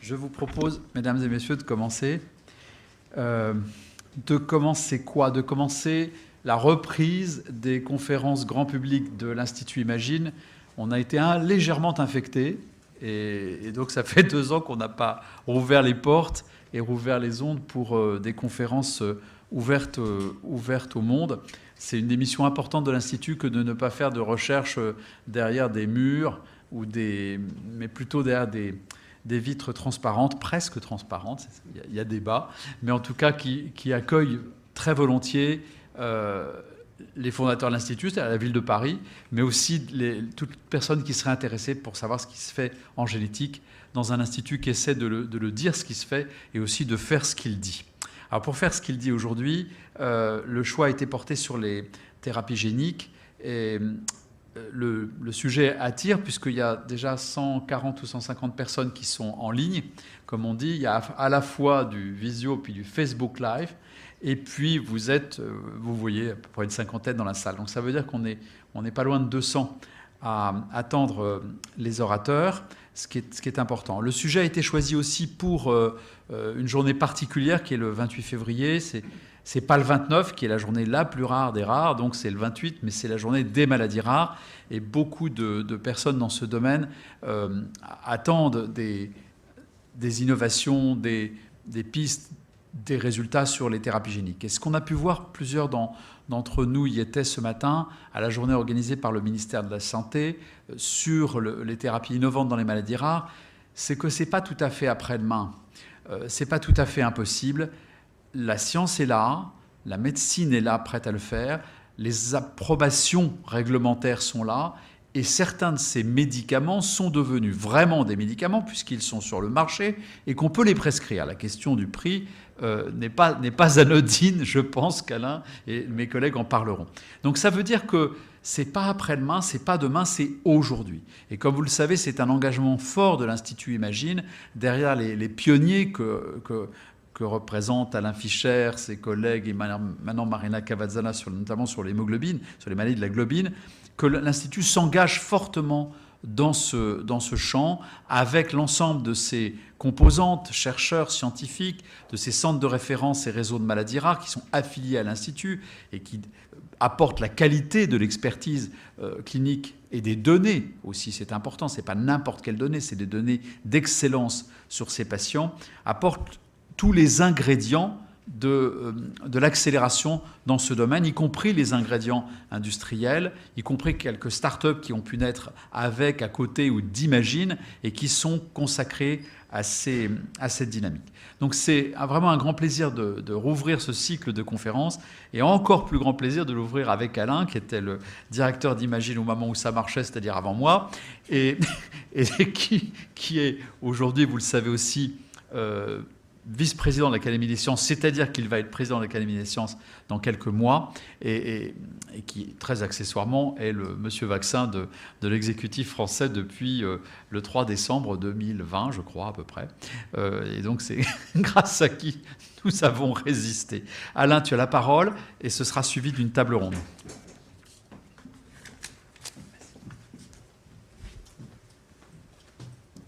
je vous propose, mesdames et messieurs, de commencer. De commencer la reprise des conférences grand public de l'Institut Imagine. On a été légèrement infecté et donc ça fait 2 ans qu'on n'a pas rouvert les portes et rouvert les ondes pour des conférences ouvertes au monde. C'est une des missions importantes de l'Institut que de ne pas faire de recherche derrière des murs, mais plutôt derrière des vitres transparentes, presque transparentes, il y a débat, mais en tout cas qui accueillent très volontiers les fondateurs de l'Institut, c'est-à-dire la ville de Paris, mais aussi toute personne qui serait intéressée pour savoir ce qui se fait en génétique dans un institut qui essaie de le dire ce qui se fait et aussi de faire ce qu'il dit. Alors pour faire ce qu'il dit aujourd'hui, le choix a été porté sur les thérapies géniques et le sujet attire puisqu'il y a déjà 140 ou 150 personnes qui sont en ligne. Comme on dit, il y a à la fois du visio puis du Facebook Live. Et puis vous voyez à peu près une 50aine dans la salle. Donc ça veut dire qu'on n'est pas loin de 200 à attendre les orateurs, ce qui est important. Le sujet a été choisi aussi pour une journée particulière qui est le 28 février. C'est pas le 29 qui est la journée la plus rare des rares, donc c'est le 28, mais c'est la journée des maladies rares. Et beaucoup de personnes dans ce domaine attendent des innovations, des pistes, des résultats sur les thérapies géniques. Et ce qu'on a pu voir, plusieurs d'entre nous y étaient ce matin, à la journée organisée par le ministère de la Santé sur les thérapies innovantes dans les maladies rares, c'est que ce n'est pas tout à fait après-demain. Ce n'est pas tout à fait impossible. La science est là, la médecine est là, prête à le faire, les approbations réglementaires sont là, et certains de ces médicaments sont devenus vraiment des médicaments puisqu'ils sont sur le marché et qu'on peut les prescrire. La question du prix n'est pas anodine, je pense qu'Alain et mes collègues en parleront. Donc ça veut dire que c'est pas après-demain, c'est pas demain, c'est aujourd'hui. Et comme vous le savez, c'est un engagement fort de l'Institut Imagine derrière les pionniers que représentent Alain Fischer, ses collègues et maintenant Marina Cavazzana, notamment sur l'hémoglobine, sur les maladies de la globine, que l'Institut s'engage fortement dans ce champ avec l'ensemble de ses composantes, chercheurs, scientifiques, de ses centres de référence et réseaux de maladies rares qui sont affiliés à l'Institut et qui apportent la qualité de l'expertise clinique et des données aussi, c'est important, ce n'est pas n'importe quelle donnée, c'est des données d'excellence sur ces patients, apportent tous les ingrédients de l'accélération dans ce domaine, y compris les ingrédients industriels, y compris quelques startups qui ont pu naître avec, à côté ou d'Imagine et qui sont consacrés à cette dynamique. Donc c'est vraiment un grand plaisir de rouvrir ce cycle de conférences et encore plus grand plaisir de l'ouvrir avec Alain, qui était le directeur d'Imagine au moment où ça marchait, c'est-à-dire avant moi, et qui est aujourd'hui, vous le savez aussi, vice-président de l'Académie des sciences, c'est-à-dire qu'il va être président de l'Académie des sciences dans quelques mois, et qui, très accessoirement, est le monsieur vaccin de l'exécutif français depuis le 3 décembre 2020, je crois, à peu près. Et donc, c'est grâce à qui nous avons résisté. Alain, tu as la parole, et ce sera suivi d'une table ronde.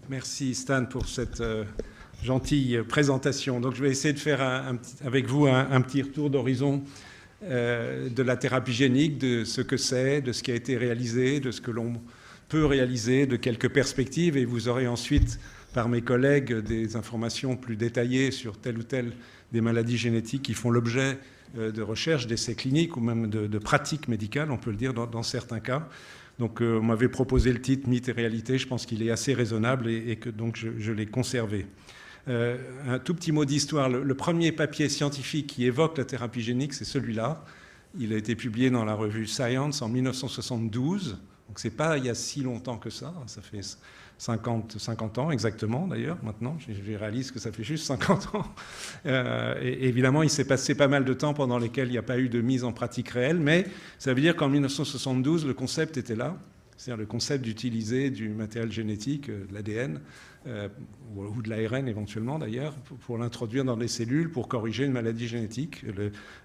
Merci Stan pour cette gentille présentation. Donc je vais essayer de faire avec vous un petit retour d'horizon de la thérapie génique, de ce que c'est, de ce qui a été réalisé, de ce que l'on peut réaliser, de quelques perspectives, et vous aurez ensuite par mes collègues des informations plus détaillées sur telle ou telle des maladies génétiques qui font l'objet de recherches, d'essais cliniques ou même de pratiques médicales, on peut le dire dans certains cas. Donc on m'avait proposé le titre « Mythe et réalité », je pense qu'il est assez raisonnable et que donc je l'ai conservé. Un tout petit mot d'histoire. Le premier papier scientifique qui évoque la thérapie génique, c'est celui-là. Il a été publié dans la revue Science en 1972. Donc c'est pas il y a si longtemps que ça. Ça fait 50 ans exactement d'ailleurs. Maintenant, je réalise que ça fait juste 50 ans. Et évidemment, il s'est passé pas mal de temps pendant lesquels il n'y a pas eu de mise en pratique réelle. Mais ça veut dire qu'en 1972, le concept était là. C'est-à-dire le concept d'utiliser du matériel génétique, de l'ADN, ou de l'ARN éventuellement d'ailleurs, pour l'introduire dans des cellules pour corriger une maladie génétique.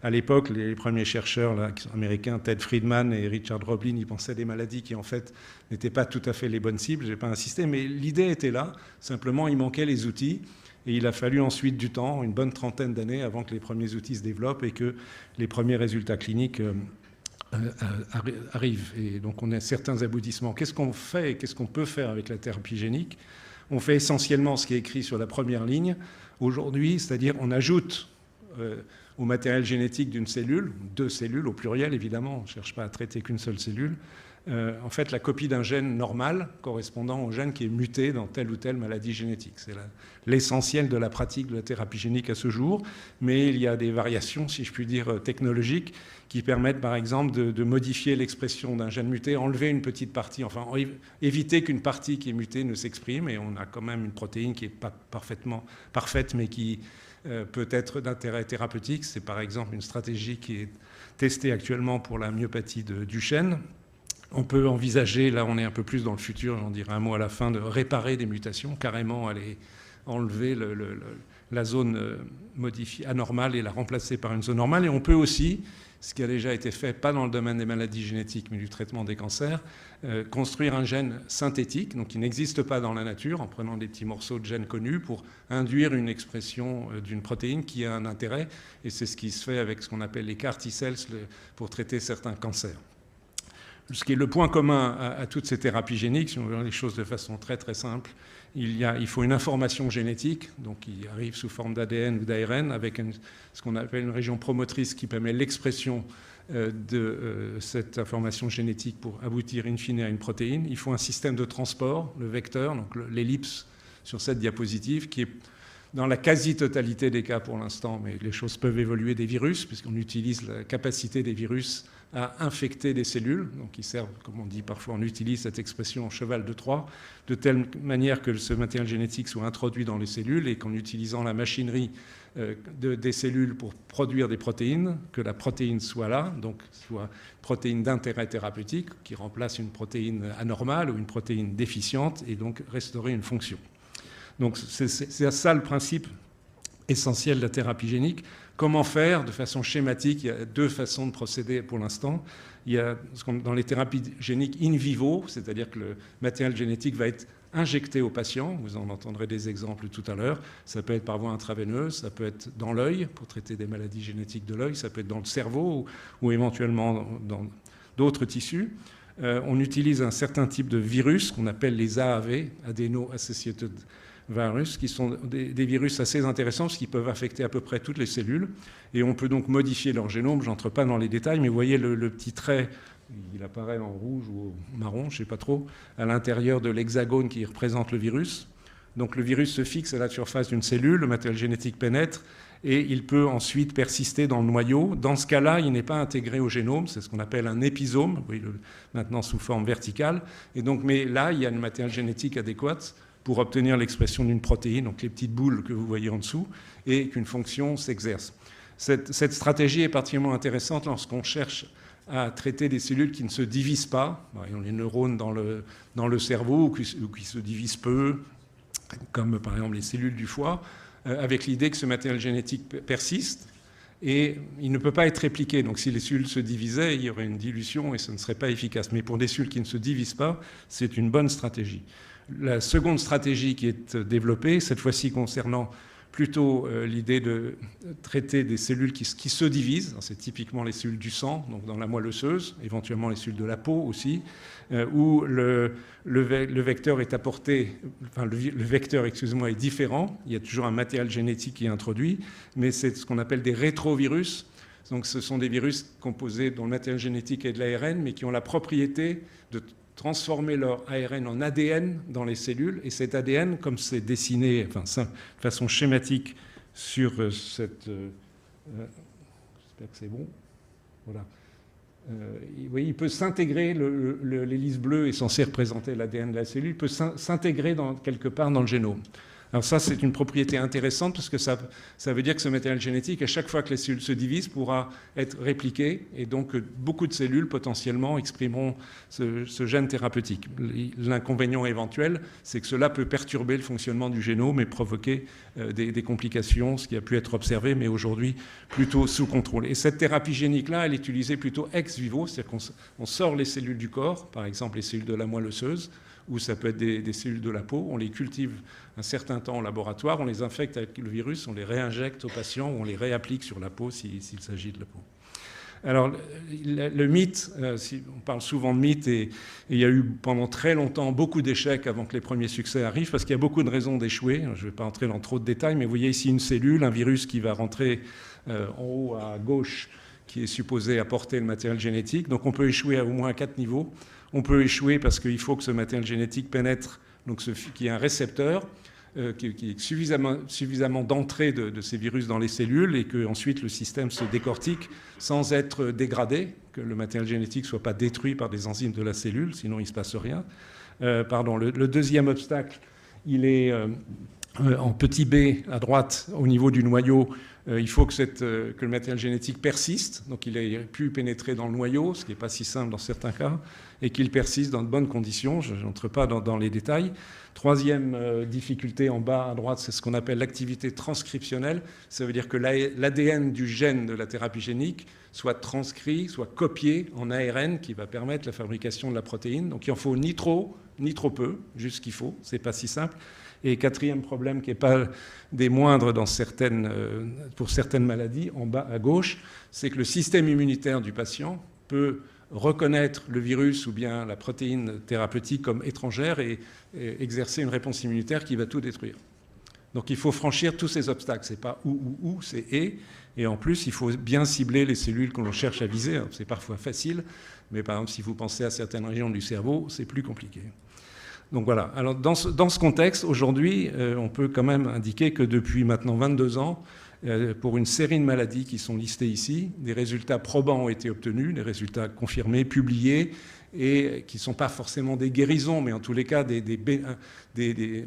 À l'époque, les premiers chercheurs là, américains, Ted Friedman et Richard Roblin, ils pensaient à des maladies qui en fait n'étaient pas tout à fait les bonnes cibles, je ne vais pas insister, mais l'idée était là, simplement il manquait les outils. Et il a fallu ensuite du temps, une bonne trentaine d'années, avant que les premiers outils se développent et que les premiers résultats cliniques arrivent. Et donc on a certains aboutissements. Qu'est-ce qu'on fait et qu'est-ce qu'on peut faire avec la thérapie génique? On fait essentiellement ce qui est écrit sur la première ligne aujourd'hui, c'est-à-dire on ajoute au matériel génétique d'une cellule, 2 cellules au pluriel évidemment, on ne cherche pas à traiter qu'une seule cellule, en fait la copie d'un gène normal correspondant au gène qui est muté dans telle ou telle maladie génétique. C'est l'essentiel de la pratique de la thérapie génique à ce jour, mais il y a des variations, si je puis dire, technologiques qui permettent par exemple de modifier l'expression d'un gène muté, enlever une petite partie, enfin éviter qu'une partie qui est mutée ne s'exprime, et on a quand même une protéine qui n'est pas parfaitement parfaite, mais qui peut être d'intérêt thérapeutique. C'est par exemple une stratégie qui est testée actuellement pour la myopathie de Duchenne. On peut envisager, là on est un peu plus dans le futur, j'en dirai un mot à la fin, de réparer des mutations, carrément aller enlever la zone modifiée anormale et la remplacer par une zone normale. Et on peut aussi, ce qui a déjà été fait, pas dans le domaine des maladies génétiques, mais du traitement des cancers, construire un gène synthétique, donc qui n'existe pas dans la nature, en prenant des petits morceaux de gènes connus pour induire une expression d'une protéine qui a un intérêt. Et c'est ce qui se fait avec ce qu'on appelle les CAR T-cells pour traiter certains cancers. Ce qui est le point commun à toutes ces thérapies géniques, si on veut les choses de façon très très simple, il faut une information génétique, donc qui arrive sous forme d'ADN ou d'ARN, avec ce qu'on appelle une région promotrice qui permet l'expression de cette information génétique pour aboutir in fine à une protéine. Il faut un système de transport, le vecteur, donc l'ellipse sur cette diapositive, qui est dans la quasi-totalité des cas pour l'instant, mais les choses peuvent évoluer, des virus, puisqu'on utilise la capacité des virus à infecter des cellules, donc ils servent, comme on dit parfois, on utilise cette expression en cheval de Troie, de telle manière que ce matériel génétique soit introduit dans les cellules et qu'en utilisant la machinerie des cellules pour produire des protéines, que la protéine soit là, donc soit une protéine d'intérêt thérapeutique qui remplace une protéine anormale ou une protéine déficiente et donc restaurer une fonction. Donc c'est ça le principe essentiel de la thérapie génique. Comment faire de façon schématique? Il y a 2 façons de procéder pour l'instant. Il y a dans les thérapies géniques in vivo, c'est-à-dire que le matériel génétique va être injecté au patient. Vous en entendrez des exemples tout à l'heure. Ça peut être par voie intraveineuse, ça peut être dans l'œil pour traiter des maladies génétiques de l'œil, ça peut être dans le cerveau ou éventuellement dans d'autres tissus. On utilise un certain type de virus qu'on appelle les AAV, Adeno-Associated Virus, qui sont des virus assez intéressants parce qu'ils peuvent affecter à peu près toutes les cellules. Et on peut donc modifier leur génome. Je n'entre pas dans les détails, mais vous voyez le petit trait, il apparaît en rouge ou en marron, je ne sais pas trop, à l'intérieur de l'hexagone qui représente le virus. Donc le virus se fixe à la surface d'une cellule, le matériel génétique pénètre, et il peut ensuite persister dans le noyau. Dans ce cas-là, il n'est pas intégré au génome, c'est ce qu'on appelle un épisome, vous voyez, maintenant sous forme verticale. Et donc, mais là, il y a une matériel génétique adéquate pour obtenir l'expression d'une protéine, donc les petites boules que vous voyez en dessous, et qu'une fonction s'exerce. Cette stratégie est particulièrement intéressante lorsqu'on cherche à traiter des cellules qui ne se divisent pas, les neurones dans le cerveau ou qui se divisent peu, comme par exemple les cellules du foie, avec l'idée que ce matériel génétique persiste et il ne peut pas être répliqué. Donc si les cellules se divisaient, il y aurait une dilution et ce ne serait pas efficace. Mais pour des cellules qui ne se divisent pas, c'est une bonne stratégie. La seconde stratégie qui est développée, cette fois-ci concernant plutôt l'idée de traiter des cellules qui se divisent, c'est typiquement les cellules du sang, donc dans la moelle osseuse, éventuellement les cellules de la peau aussi, où le vecteur est apporté, enfin le vecteur, excusez-moi, est différent, il y a toujours un matériel génétique qui est introduit, mais c'est ce qu'on appelle des rétrovirus. Donc ce sont des virus composés dont le matériel génétique est de l'ARN, mais qui ont la propriété de transformer leur ARN en ADN dans les cellules. Et cet ADN, comme c'est dessiné de façon schématique sur cette... j'espère que c'est bon. Voilà. Vous voyez, il peut s'intégrer, l'hélice bleue est censée représenter l'ADN de la cellule, il peut s'intégrer quelque part dans le génome. Alors ça, c'est une propriété intéressante parce que ça veut dire que ce matériel génétique, à chaque fois que les cellules se divisent, pourra être répliqué et donc beaucoup de cellules potentiellement exprimeront ce gène thérapeutique. L'inconvénient éventuel, c'est que cela peut perturber le fonctionnement du génome et provoquer des complications, ce qui a pu être observé, mais aujourd'hui plutôt sous contrôle. Et cette thérapie génique-là, elle est utilisée plutôt ex vivo, c'est-à-dire qu'on sort les cellules du corps, par exemple les cellules de la moelle osseuse, ou ça peut être des cellules de la peau, on les cultive un certain temps au laboratoire, on les infecte avec le virus, on les réinjecte aux patients ou on les réapplique sur la peau s'il s'agit de la peau. Alors, le mythe, on parle souvent de mythe, et il y a eu pendant très longtemps beaucoup d'échecs avant que les premiers succès arrivent, parce qu'il y a beaucoup de raisons d'échouer. Je ne vais pas entrer dans trop de détails, mais vous voyez ici une cellule, un virus qui va rentrer en haut à gauche, qui est supposé apporter le matériel génétique. Donc on peut échouer à au moins 4 niveaux. On peut échouer parce qu'il faut que ce matériel génétique pénètre, donc qu'il y ait un récepteur, qui est suffisamment d'entrée de ces virus dans les cellules et qu'ensuite le système se décortique sans être dégradé, que le matériel génétique ne soit pas détruit par des enzymes de la cellule, sinon il ne se passe rien. Le deuxième obstacle, il est en petit b à droite au niveau du noyau. Il faut que le matériel génétique persiste, donc il ait pu pénétrer dans le noyau, ce qui n'est pas si simple dans certains cas, et qu'il persiste dans de bonnes conditions. Je n'entre pas dans les détails. Troisième difficulté en bas à droite, c'est ce qu'on appelle l'activité transcriptionnelle. Ça veut dire que l'ADN du gène de la thérapie génique soit transcrit, soit copié en ARN qui va permettre la fabrication de la protéine. Donc il en faut ni trop, ni trop peu, juste ce qu'il faut. Ce n'est pas si simple. Et quatrième problème qui n'est pas des moindres pour certaines maladies, en bas à gauche, c'est que le système immunitaire du patient peut reconnaître le virus ou bien la protéine thérapeutique comme étrangère et exercer une réponse immunitaire qui va tout détruire. Donc il faut franchir tous ces obstacles. Ce n'est pas ou, c'est et. Et en plus, il faut bien cibler les cellules que l'on cherche à viser. C'est parfois facile, mais par exemple, si vous pensez à certaines régions du cerveau, c'est plus compliqué. Donc voilà. Alors dans ce contexte, aujourd'hui, on peut quand même indiquer que depuis maintenant 22 ans, pour une série de maladies qui sont listées ici, des résultats probants ont été obtenus, des résultats confirmés, publiés, et qui ne sont pas forcément des guérisons, mais en tous les cas des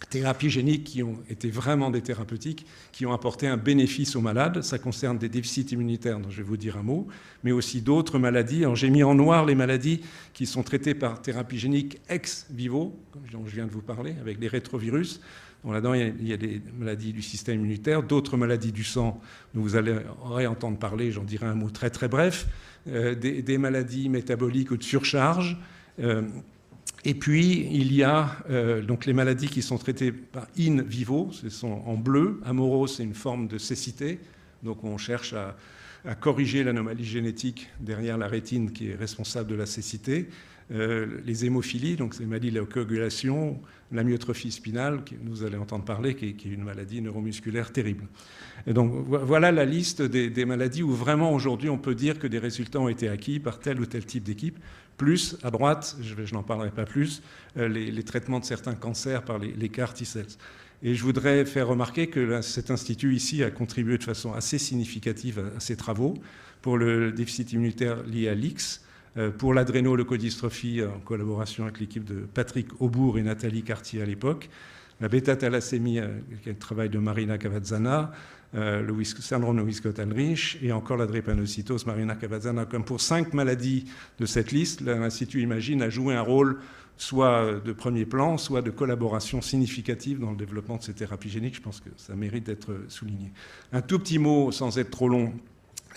thérapies géniques qui ont été vraiment des thérapeutiques, qui ont apporté un bénéfice aux malades. Ça concerne des déficits immunitaires, dont je vais vous dire un mot, mais aussi d'autres maladies. Alors j'ai mis en noir les maladies qui sont traitées par thérapie génique ex vivo, dont je viens de vous parler, avec des rétrovirus. Bon, là-dedans, il y a des maladies du système immunitaire, d'autres maladies du sang dont vous allez entendre parler, j'en dirai un mot très très bref, des maladies métaboliques ou de surcharge. Et puis, il y a donc les maladies qui sont traitées par in vivo, ce sont en bleu. Amoro, c'est une forme de cécité, donc on cherche à corriger l'anomalie génétique derrière la rétine qui est responsable de la cécité. Les hémophilies, donc c'est une maladie de la coagulation, l'amyotrophie spinale, que vous allez entendre parler, qui est une maladie neuromusculaire terrible. Et donc voilà la liste des maladies où vraiment aujourd'hui on peut dire que des résultats ont été acquis par tel ou tel type d'équipe. Plus, à droite, je n'en parlerai pas plus, les traitements de certains cancers par les CAR T-cells. Et je voudrais faire remarquer que cet institut ici a contribué de façon assez significative à ces travaux pour le déficit immunitaire lié à l'X, pour l'adrénoleucodystrophie en collaboration avec l'équipe de Patrick Aubourg et Nathalie Cartier à l'époque, la bêta-thalassémie, qui est le travail de Marina Cavazzana, le syndrome de Wiskott-Ulrich et encore la drépanocytose Marina Cavazzana. Comme pour 5 maladies de cette liste, l'Institut Imagine a joué un rôle soit de premier plan, soit de collaboration significative dans le développement de ces thérapies géniques. Je pense que ça mérite d'être souligné. Un tout petit mot, sans être trop long,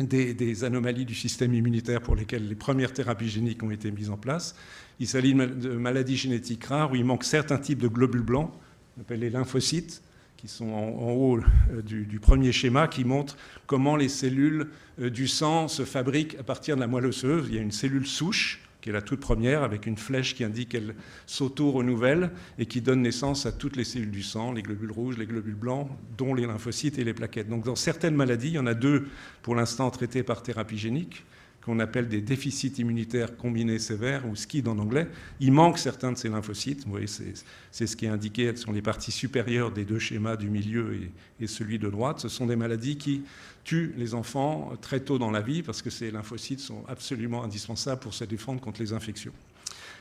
des anomalies du système immunitaire pour lesquelles les premières thérapies géniques ont été mises en place. Il s'agit de maladies génétiques rares où il manque certains types de globules blancs, on appelle les lymphocytes, qui sont en haut du premier schéma, qui montre comment les cellules du sang se fabriquent à partir de la moelle osseuse. Il y a une cellule souche, qui est la toute première, avec une flèche qui indique qu'elle s'auto-renouvelle et qui donne naissance à toutes les cellules du sang, les globules rouges, les globules blancs, dont les lymphocytes et les plaquettes. Donc dans certaines maladies, il y en a 2 pour l'instant traitées par thérapie génique, qu'on appelle des déficits immunitaires combinés sévères, ou SCID en anglais. Il manque certains de ces lymphocytes. Vous voyez, c'est ce qui est indiqué, ce sont les parties supérieures des 2 schémas du milieu et celui de droite. Ce sont des maladies qui tuent les enfants très tôt dans la vie, parce que ces lymphocytes sont absolument indispensables pour se défendre contre les infections.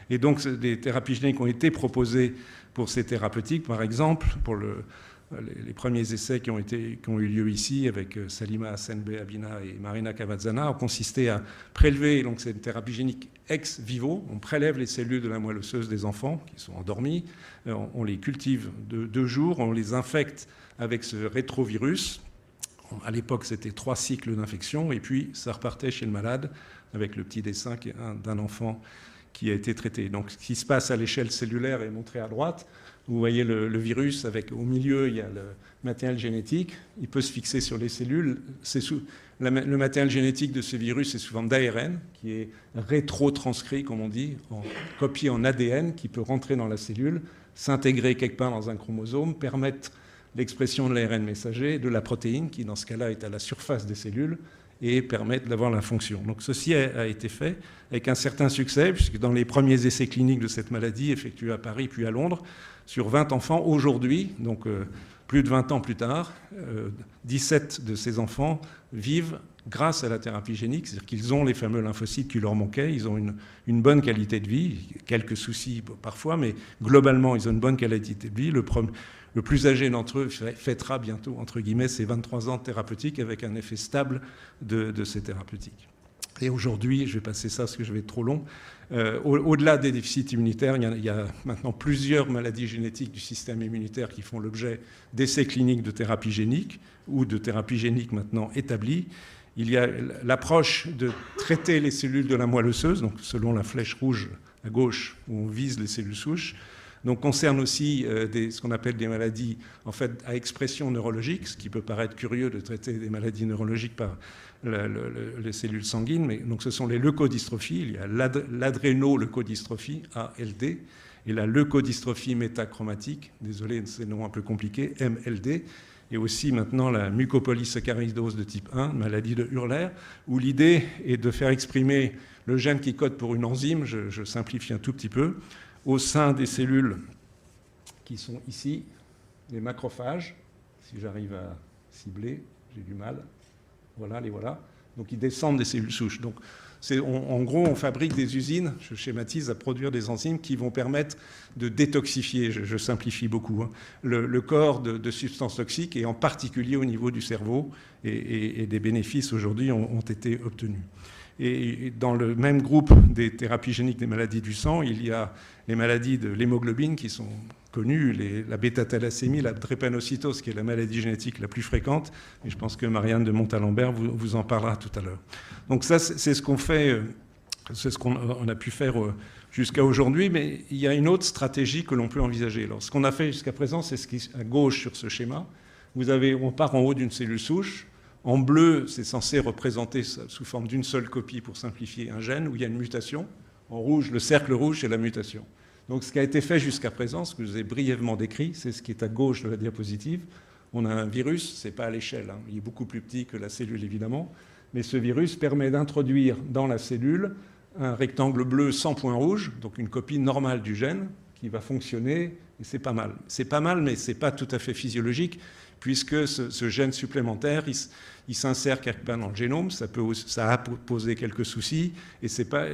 Et donc, des thérapies géniques ont été proposées pour ces thérapeutiques, par exemple, pour les premiers essais qui ont eu lieu ici avec Salima Hassan-Behabina et Marina Cavazzana ont consisté à prélever, donc c'est une thérapie génique ex vivo, on prélève les cellules de la moelle osseuse des enfants qui sont endormis, on les cultive 2 jours, on les infecte avec ce rétrovirus. À l'époque, c'était 3 cycles d'infection, et puis ça repartait chez le malade avec le petit dessin d'un enfant qui a été traité. Donc ce qui se passe à l'échelle cellulaire est montré à droite. Vous voyez le virus, avec au milieu, il y a le matériel génétique. Il peut se fixer sur les cellules. Le matériel génétique de ce virus est sous forme d'ARN, qui est rétro-transcrit, comme on dit, copié en ADN, qui peut rentrer dans la cellule, s'intégrer quelque part dans un chromosome, permettre l'expression de l'ARN messager, de la protéine, qui dans ce cas-là est à la surface des cellules, et permettre d'avoir la fonction. Donc ceci a été fait avec un certain succès, puisque dans les premiers essais cliniques de cette maladie, effectués à Paris puis à Londres, sur 20 enfants aujourd'hui, donc plus de 20 ans plus tard, 17 de ces enfants vivent grâce à la thérapie génique, c'est-à-dire qu'ils ont les fameux lymphocytes qui leur manquaient, ils ont une bonne qualité de vie, quelques soucis parfois, mais globalement, ils ont une bonne qualité de vie. Le plus âgé d'entre eux fêtera bientôt, entre guillemets, ses 23 ans de thérapeutique avec un effet stable de ces thérapeutiques. Et aujourd'hui, je vais passer ça parce que je vais être trop long, au-delà des déficits immunitaires, il y a maintenant plusieurs maladies génétiques du système immunitaire qui font l'objet d'essais cliniques de thérapie génique ou de thérapie génique maintenant établies. Il y a l'approche de traiter les cellules de la moelle osseuse, donc selon la flèche rouge à gauche où on vise les cellules souches. Donc concerne aussi ce qu'on appelle des maladies en fait, à expression neurologique, ce qui peut paraître curieux de traiter des maladies neurologiques par les cellules sanguines, mais donc ce sont les leucodystrophies. Il y a l'adrénoleucodystrophie, ALD, et la leucodystrophie métachromatique, désolé, c'est un nom un peu compliqué, MLD, et aussi maintenant la mucopolysaccharidose de type 1, maladie de Hurler, où l'idée est de faire exprimer le gène qui code pour une enzyme, je simplifie un tout petit peu, au sein des cellules qui sont ici, les macrophages, si j'arrive à cibler, j'ai du mal, voilà, les voilà, donc ils descendent des cellules souches. Donc en gros, on fabrique des usines, je schématise, à produire des enzymes qui vont permettre de détoxifier, je simplifie beaucoup, hein, le corps de substances toxiques, et en particulier au niveau du cerveau, et des bénéfices aujourd'hui ont été obtenus. Et dans le même groupe des thérapies géniques des maladies du sang, il y a les maladies de l'hémoglobine qui sont connues, la bêta-thalassémie, la drépanocytose, qui est la maladie génétique la plus fréquente. Et je pense que Marianne de Montalembert vous en parlera tout à l'heure. Donc ça, c'est ce qu'on fait, c'est ce qu'on a pu faire jusqu'à aujourd'hui, mais il y a une autre stratégie que l'on peut envisager. Alors, ce qu'on a fait jusqu'à présent, c'est ce qui est à gauche sur ce schéma. On part en haut d'une cellule souche. En bleu, c'est censé représenter sous forme d'une seule copie, pour simplifier, un gène où il y a une mutation. En rouge, le cercle rouge, c'est la mutation. Donc ce qui a été fait jusqu'à présent, ce que je vous ai brièvement décrit, c'est ce qui est à gauche de la diapositive. On a un virus, ce n'est pas à l'échelle, hein, il est beaucoup plus petit que la cellule évidemment, mais ce virus permet d'introduire dans la cellule un rectangle bleu sans point rouge, donc une copie normale du gène qui va fonctionner, et c'est pas mal. C'est pas mal, mais ce n'est pas tout à fait physiologique, puisque ce gène supplémentaire, il s'insère quelque part dans le génome, ça a posé quelques soucis, et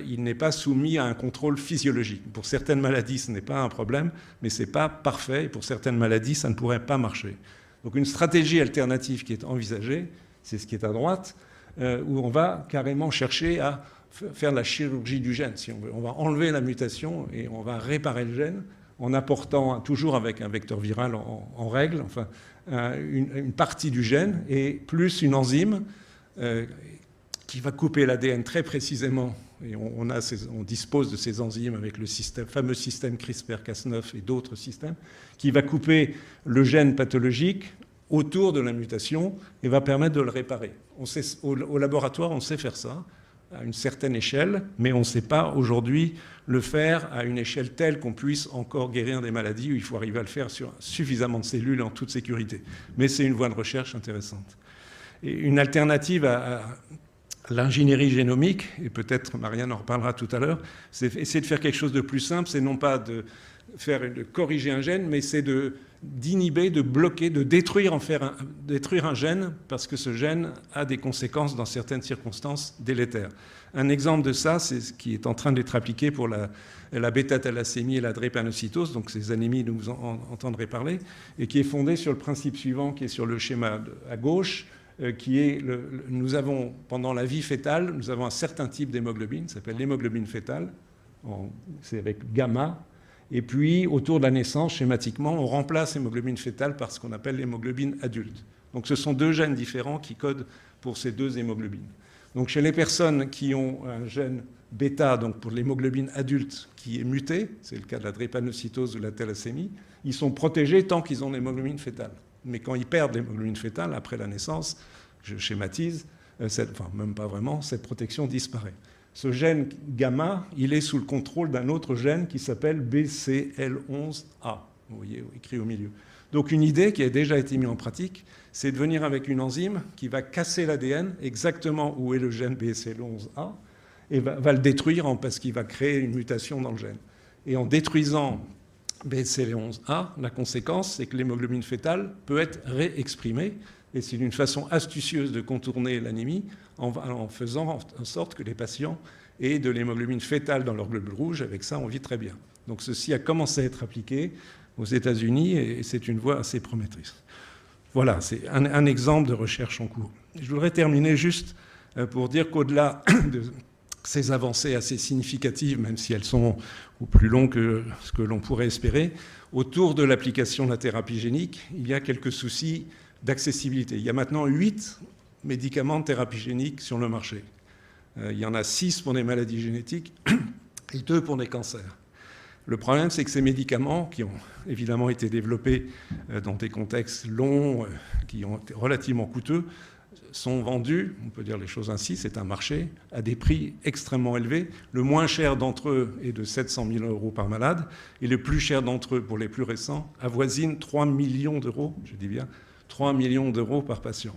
il n'est pas soumis à un contrôle physiologique. Pour certaines maladies, ce n'est pas un problème, mais ce n'est pas parfait, et pour certaines maladies, ça ne pourrait pas marcher. Donc une stratégie alternative qui est envisagée, c'est ce qui est à droite, où on va carrément chercher à faire la chirurgie du gène, si on veut. On va enlever la mutation et on va réparer le gène, en apportant, toujours avec un vecteur viral en règle, enfin, une partie du gène, et plus une enzyme qui va couper l'ADN très précisément. Et on dispose de ces enzymes avec le fameux système CRISPR-Cas9 et d'autres systèmes, qui va couper le gène pathologique autour de la mutation et va permettre de le réparer. Au laboratoire, on sait faire ça à une certaine échelle, mais on ne sait pas aujourd'hui le faire à une échelle telle qu'on puisse encore guérir des maladies où il faut arriver à le faire sur suffisamment de cellules en toute sécurité. Mais c'est une voie de recherche intéressante. Et une alternative l'ingénierie génomique, et peut-être Marianne en reparlera tout à l'heure, c'est essayer de faire quelque chose de plus simple, c'est non pas de corriger un gène, mais c'est d'inhiber, de bloquer, de détruire un gène, parce que ce gène a des conséquences dans certaines circonstances délétères. Un exemple de ça, c'est ce qui est en train d'être appliqué pour la bêta-thalassémie et la drépanocytose, donc ces anémies dont vous entendrez parler, et qui est fondé sur le principe suivant, qui est sur le schéma à gauche, qui est, nous avons, pendant la vie fœtale, nous avons un certain type d'hémoglobine, ça s'appelle l'hémoglobine fœtale, c'est avec gamma, et puis autour de la naissance, schématiquement, on remplace l'hémoglobine fœtale par ce qu'on appelle l'hémoglobine adulte. Donc ce sont deux gènes différents qui codent pour ces deux hémoglobines. Donc chez les personnes qui ont un gène bêta, donc pour l'hémoglobine adulte qui est muté, c'est le cas de la drépanocytose ou de la thalassémie, ils sont protégés tant qu'ils ont l'hémoglobine fœtale. Mais quand ils perdent l'hémoglobine fœtale, après la naissance, je schématise, enfin même pas vraiment, cette protection disparaît. Ce gène gamma, il est sous le contrôle d'un autre gène qui s'appelle BCL11A, vous voyez, écrit au milieu. Donc une idée qui a déjà été mise en pratique, c'est de venir avec une enzyme qui va casser l'ADN exactement où est le gène BCL11A et va le détruire parce qu'il va créer une mutation dans le gène. Et en détruisant BCL11A, la conséquence, c'est que l'hémoglobine fœtale peut être réexprimée. Et c'est une façon astucieuse de contourner l'anémie en faisant en sorte que les patients aient de l'hémoglobine fœtale dans leur globule rouge. Avec ça, on vit très bien. Donc ceci a commencé à être appliqué aux États-Unis et c'est une voie assez promettrice. Voilà, c'est un exemple de recherche en cours. Je voudrais terminer juste pour dire qu'au-delà de ces avancées assez significatives, même si elles sont au plus long que ce que l'on pourrait espérer, autour de l'application de la thérapie génique, il y a quelques soucis d'accessibilité. Il y a maintenant 8 médicaments de thérapie génique sur le marché. Il y en a 6 pour des maladies génétiques et 2 pour des cancers. Le problème, c'est que ces médicaments, qui ont évidemment été développés dans des contextes longs, qui ont été relativement coûteux, sont vendus, on peut dire les choses ainsi, c'est un marché, à des prix extrêmement élevés. Le moins cher d'entre eux est de 700 000 € par malade, et le plus cher d'entre eux, pour les plus récents, avoisine 3 millions d'euros, je dis bien, 3 millions d'euros par patient.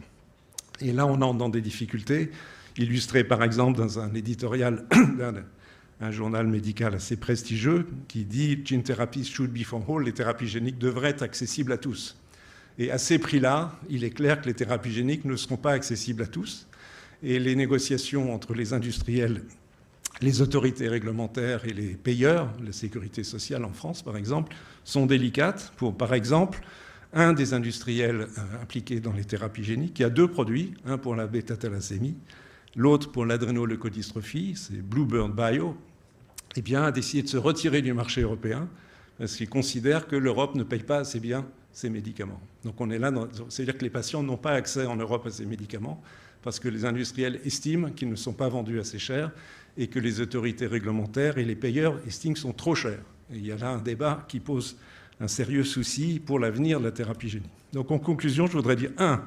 Et là, on entre dans des difficultés, illustrées par exemple dans un éditorial d'un journal médical assez prestigieux qui dit « Gene therapies should be for all », les thérapies géniques devraient être accessibles à tous. Et à ces prix-là, il est clair que les thérapies géniques ne seront pas accessibles à tous. Et les négociations entre les industriels, les autorités réglementaires et les payeurs, la sécurité sociale en France par exemple, sont délicates pour, par exemple, un des industriels impliqués dans les thérapies géniques, qui a 2 produits, un pour la bêta-thalassémie, l'autre pour l'adrénoleucodystrophie, c'est Bluebird Bio, eh bien, a décidé de se retirer du marché européen parce qu'il considère que l'Europe ne paye pas assez bien ces médicaments. Donc on est là, c'est-à-dire que les patients n'ont pas accès en Europe à ces médicaments parce que les industriels estiment qu'ils ne sont pas vendus assez cher et que les autorités réglementaires et les payeurs estiment qu'ils sont trop chers. Et il y a là un débat qui pose un sérieux souci pour l'avenir de la thérapie génique. Donc en conclusion, je voudrais dire, 1,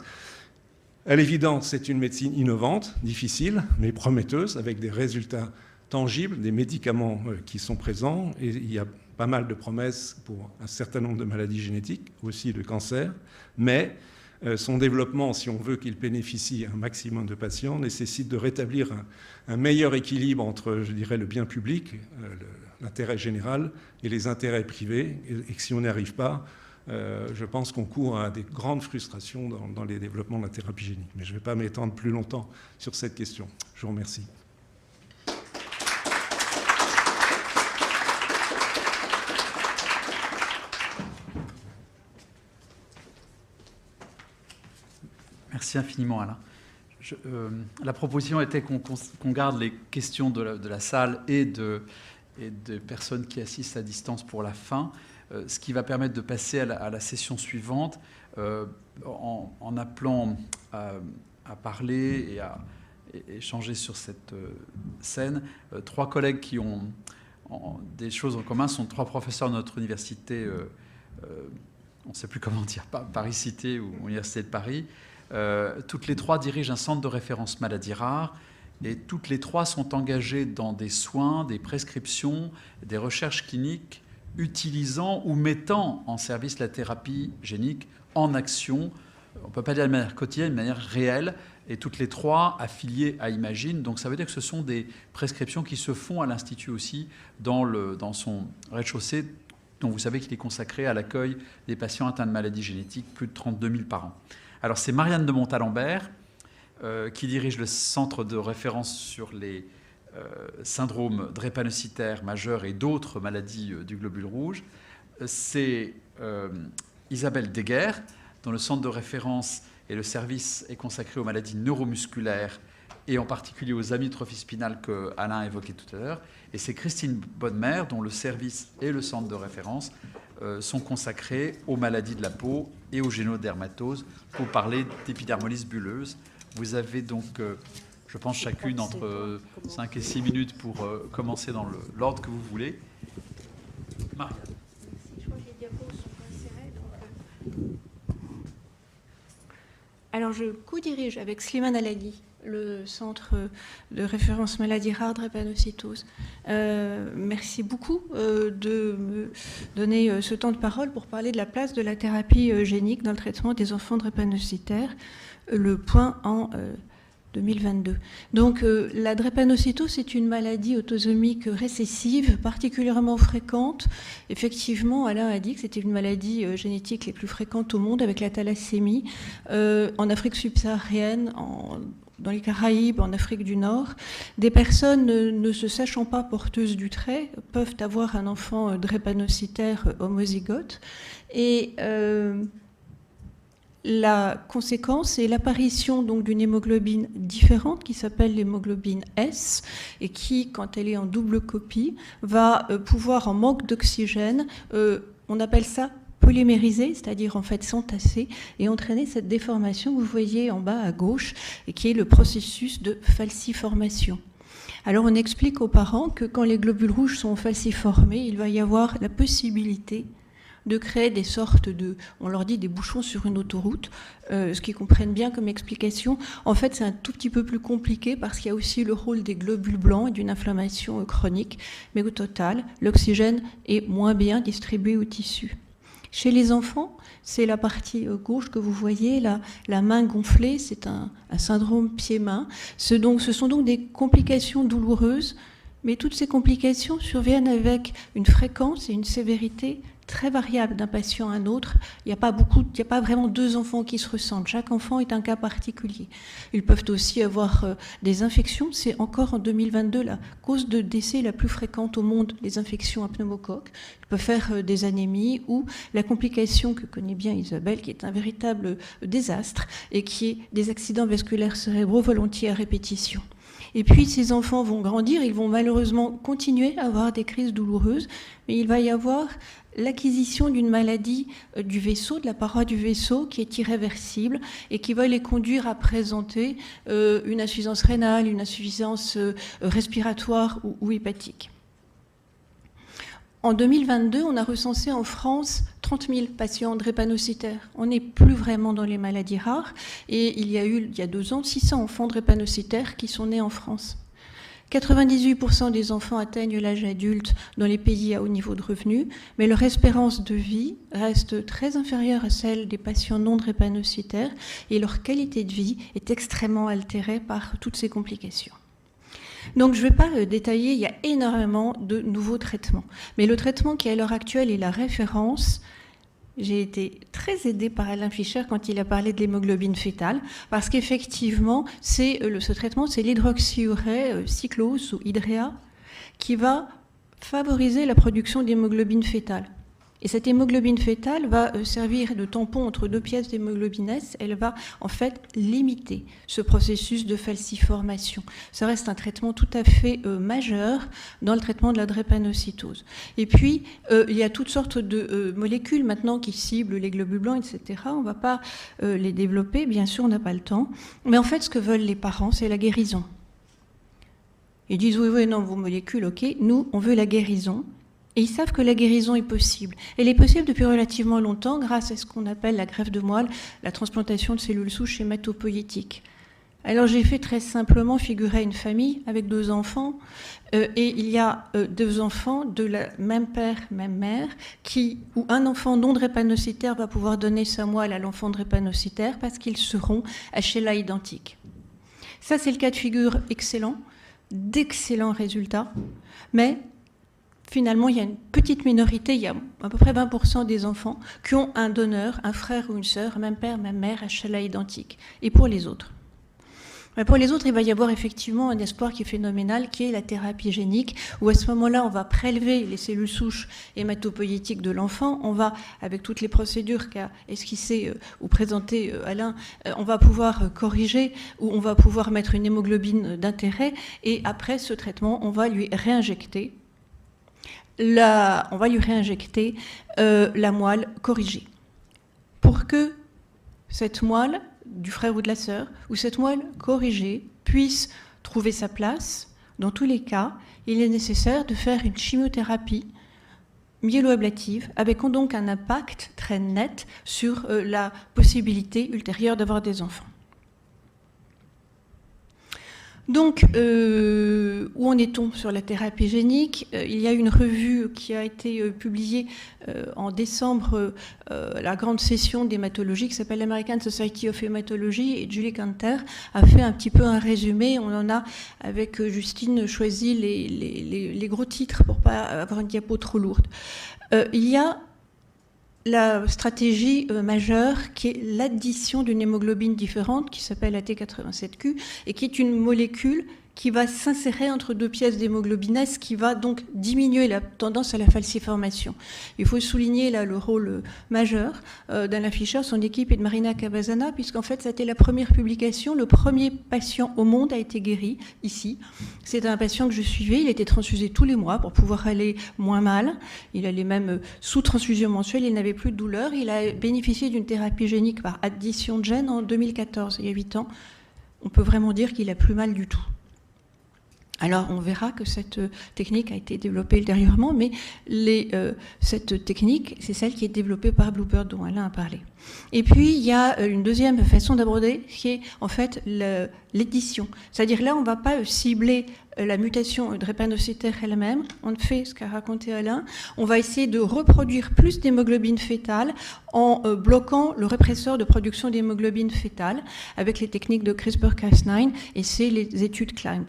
à l'évidence, c'est une médecine innovante, difficile, mais prometteuse, avec des résultats tangibles, des médicaments qui sont présents, et il y a pas mal de promesses pour un certain nombre de maladies génétiques, aussi de cancers, mais son développement, si on veut qu'il bénéficie à un maximum de patients, nécessite de rétablir un meilleur équilibre entre, je dirais, le bien public, l'intérêt général et les intérêts privés, et que si on n'y arrive pas, je pense qu'on court à des grandes frustrations dans les développements de la thérapie génique. Mais je ne vais pas m'étendre plus longtemps sur cette question. Je vous remercie. Merci infiniment, Alain. La proposition était qu'on garde les questions de la salle et des personnes qui assistent à distance pour la fin, ce qui va permettre de passer à la session suivante en appelant à parler et à échanger sur cette scène. 3 collègues qui ont des choses en commun sont 3 professeurs de notre université, on ne sait plus comment dire, Paris-Cité ou Université de Paris. Toutes les 3 dirigent un centre de référence maladies rares et toutes les 3 sont engagées dans des soins, des prescriptions, des recherches cliniques utilisant ou mettant en service la thérapie génique en action. On ne peut pas dire de manière quotidienne, de manière réelle. et toutes les 3 affiliées à Imagine. Donc ça veut dire que ce sont des prescriptions qui se font à l'Institut aussi, dans son rez-de-chaussée, dont vous savez qu'il est consacré à l'accueil des patients atteints de maladies génétiques, plus de 32 000 par an. Alors c'est Marianne de Montalembert qui dirige le centre de référence sur les syndromes drépanocytaires majeurs et d'autres maladies du globule rouge. C'est Isabelle Deguerre, dont le centre de référence et le service est consacré aux maladies neuromusculaires et en particulier aux amyotrophies spinales que Alain évoquait tout à l'heure. Et c'est Christine Bonnemer, dont le service et le centre de référence sont consacrés aux maladies de la peau et aux génodermatoses pour parler d'épidermolyse bulleuse. Vous avez donc, je pense, chacune entre 5 et 6 minutes pour commencer dans l'ordre que vous voulez. Marianne. Je crois que les diapos sont pas serrés, Alors, je co-dirige avec Slimane Alali le centre de référence maladies rares drépanocytose. Merci beaucoup de me donner ce temps de parole pour parler de la place de la thérapie génique dans le traitement des enfants drépanocytaires, le point en 2022. Donc la drépanocytose est une maladie autosomique récessive particulièrement fréquente. Effectivement, Alain a dit que c'était une maladie génétique les plus fréquentes au monde avec la thalassémie en Afrique subsaharienne, dans les Caraïbes, en Afrique du Nord. Des personnes ne se sachant pas porteuses du trait peuvent avoir un enfant drépanocytaire homozygote. Et la conséquence est l'apparition donc d'une hémoglobine différente qui s'appelle l'hémoglobine S et qui, quand elle est en double copie, va pouvoir, en manque d'oxygène, on appelle ça polymériser, c'est-à-dire en fait s'entasser et entraîner cette déformation que vous voyez en bas à gauche et qui est le processus de falciformation. Alors on explique aux parents que quand les globules rouges sont falciformés, il va y avoir la possibilité de créer des sortes de, on leur dit des bouchons sur une autoroute, ce qu'ils comprennent bien comme explication. En fait, c'est un tout petit peu plus compliqué parce qu'il y a aussi le rôle des globules blancs et d'une inflammation chronique, mais au total, l'oxygène est moins bien distribué au tissu. Chez les enfants, c'est la partie gauche que vous voyez, la main gonflée, c'est un syndrome pied-main. Ce sont donc des complications douloureuses, mais toutes ces complications surviennent avec une fréquence et une sévérité très variable d'un patient à un autre. Il n'y a pas vraiment 2 enfants qui se ressemblent. Chaque enfant est un cas particulier. Ils peuvent aussi avoir des infections. C'est encore en 2022 la cause de décès la plus fréquente au monde, les infections à pneumocoque. Ils peuvent faire des anémies ou la complication que connaît bien Isabelle, qui est un véritable désastre et qui est des accidents vasculaires cérébraux volontiers à répétition. Et puis, ces enfants vont grandir, ils vont malheureusement continuer à avoir des crises douloureuses, mais il va y avoir l'acquisition d'une maladie du vaisseau, de la paroi du vaisseau, qui est irréversible et qui va les conduire à présenter une insuffisance rénale, une insuffisance respiratoire ou hépatique. En 2022, on a recensé en France 30 000 patients drépanocytaires. On n'est plus vraiment dans les maladies rares. Et il y a 2 ans, 600 enfants drépanocytaires qui sont nés en France. 98% des enfants atteignent l'âge adulte dans les pays à haut niveau de revenus, mais leur espérance de vie reste très inférieure à celle des patients non drépanocytaires et leur qualité de vie est extrêmement altérée par toutes ces complications. Donc je ne vais pas détailler, il y a énormément de nouveaux traitements. Mais le traitement qui à l'heure actuelle est la référence, j'ai été très aidée par Alain Fischer quand il a parlé de l'hémoglobine fœtale, parce qu'effectivement, ce traitement, c'est l'hydroxyurée cyclose ou hydréa, qui va favoriser la production d'hémoglobine fœtale. Et cette hémoglobine fœtale va servir de tampon entre 2 pièces d'hémoglobine S. Elle va en fait limiter ce processus de falciformation. Ça reste un traitement tout à fait majeur dans le traitement de la drépanocytose. Et puis, il y a toutes sortes de molécules maintenant qui ciblent les globules blancs, etc. On ne va pas les développer, bien sûr, on n'a pas le temps. Mais en fait, ce que veulent les parents, c'est la guérison. Ils disent, oui, non, vos molécules, ok. Nous, on veut la guérison. Et ils savent que la guérison est possible. Elle est possible depuis relativement longtemps grâce à ce qu'on appelle la greffe de moelle, la transplantation de cellules souches hématopoïétiques. Alors j'ai fait très simplement figurer une famille avec 2 enfants et il y a 2 enfants de la même père, même mère, où un enfant non drépanocytaire va pouvoir donner sa moelle à l'enfant drépanocytaire parce qu'ils seront HLA identiques. Ça, c'est le cas de figure excellent, d'excellents résultats, mais finalement, il y a une petite minorité, il y a à peu près 20% des enfants qui ont un donneur, un frère ou une sœur, même père, même mère, HLA identique. Et pour les autres? Mais pour les autres, il va y avoir effectivement un espoir qui est phénoménal, qui est la thérapie génique, où à ce moment-là, on va prélever les cellules souches hématopoïétiques de l'enfant. On va, avec toutes les procédures qu'a esquissé ou présenté Alain, on va pouvoir corriger, ou on va pouvoir mettre une hémoglobine d'intérêt, et après ce traitement, on va lui réinjecter la moelle corrigée. Pour que cette moelle du frère ou de la sœur, ou cette moelle corrigée puisse trouver sa place, dans tous les cas, il est nécessaire de faire une chimiothérapie myéloablative avec donc un impact très net sur la possibilité ultérieure d'avoir des enfants. Donc, où en est-on sur la thérapie génique? Il y a une revue qui a été publiée en décembre, la grande session d'hématologie qui s'appelle l'American Society of Hematology, et Julie Canter a fait un petit peu un résumé. On en a, avec Justine, choisi les gros titres pour ne pas avoir une diapo trop lourde. Il y a la stratégie majeure qui est l'addition d'une hémoglobine différente qui s'appelle AT87Q et qui est une molécule qui va s'insérer entre deux pièces d'hémoglobine S, qui va donc diminuer la tendance à la falciformation. Il faut souligner là le rôle majeur d'Alain Fischer, son équipe, et de Marina Cabazana, puisqu'en fait, c'était la première publication. Le premier patient au monde a été guéri ici. C'est un patient que je suivais. Il était transfusé tous les mois pour pouvoir aller moins mal. Il allait même sous transfusion mensuelle. Il n'avait plus de douleur. Il a bénéficié d'une thérapie génique par addition de gènes en 2014, il y a 8 ans. On peut vraiment dire qu'il a plus mal du tout. Alors, on verra que cette technique a été développée ultérieurement, mais cette technique, c'est celle qui est développée par Bluebird, dont Alain a parlé. Et puis, il y a une deuxième façon d'aborder, qui est en fait l'édition. C'est-à-dire là, on ne va pas cibler la mutation drépanocytaire elle-même, on fait ce qu'a raconté Alain, on va essayer de reproduire plus d'hémoglobine fétale en bloquant le répresseur de production d'hémoglobine fétale avec les techniques de CRISPR-Cas9, et c'est les études CLIMB.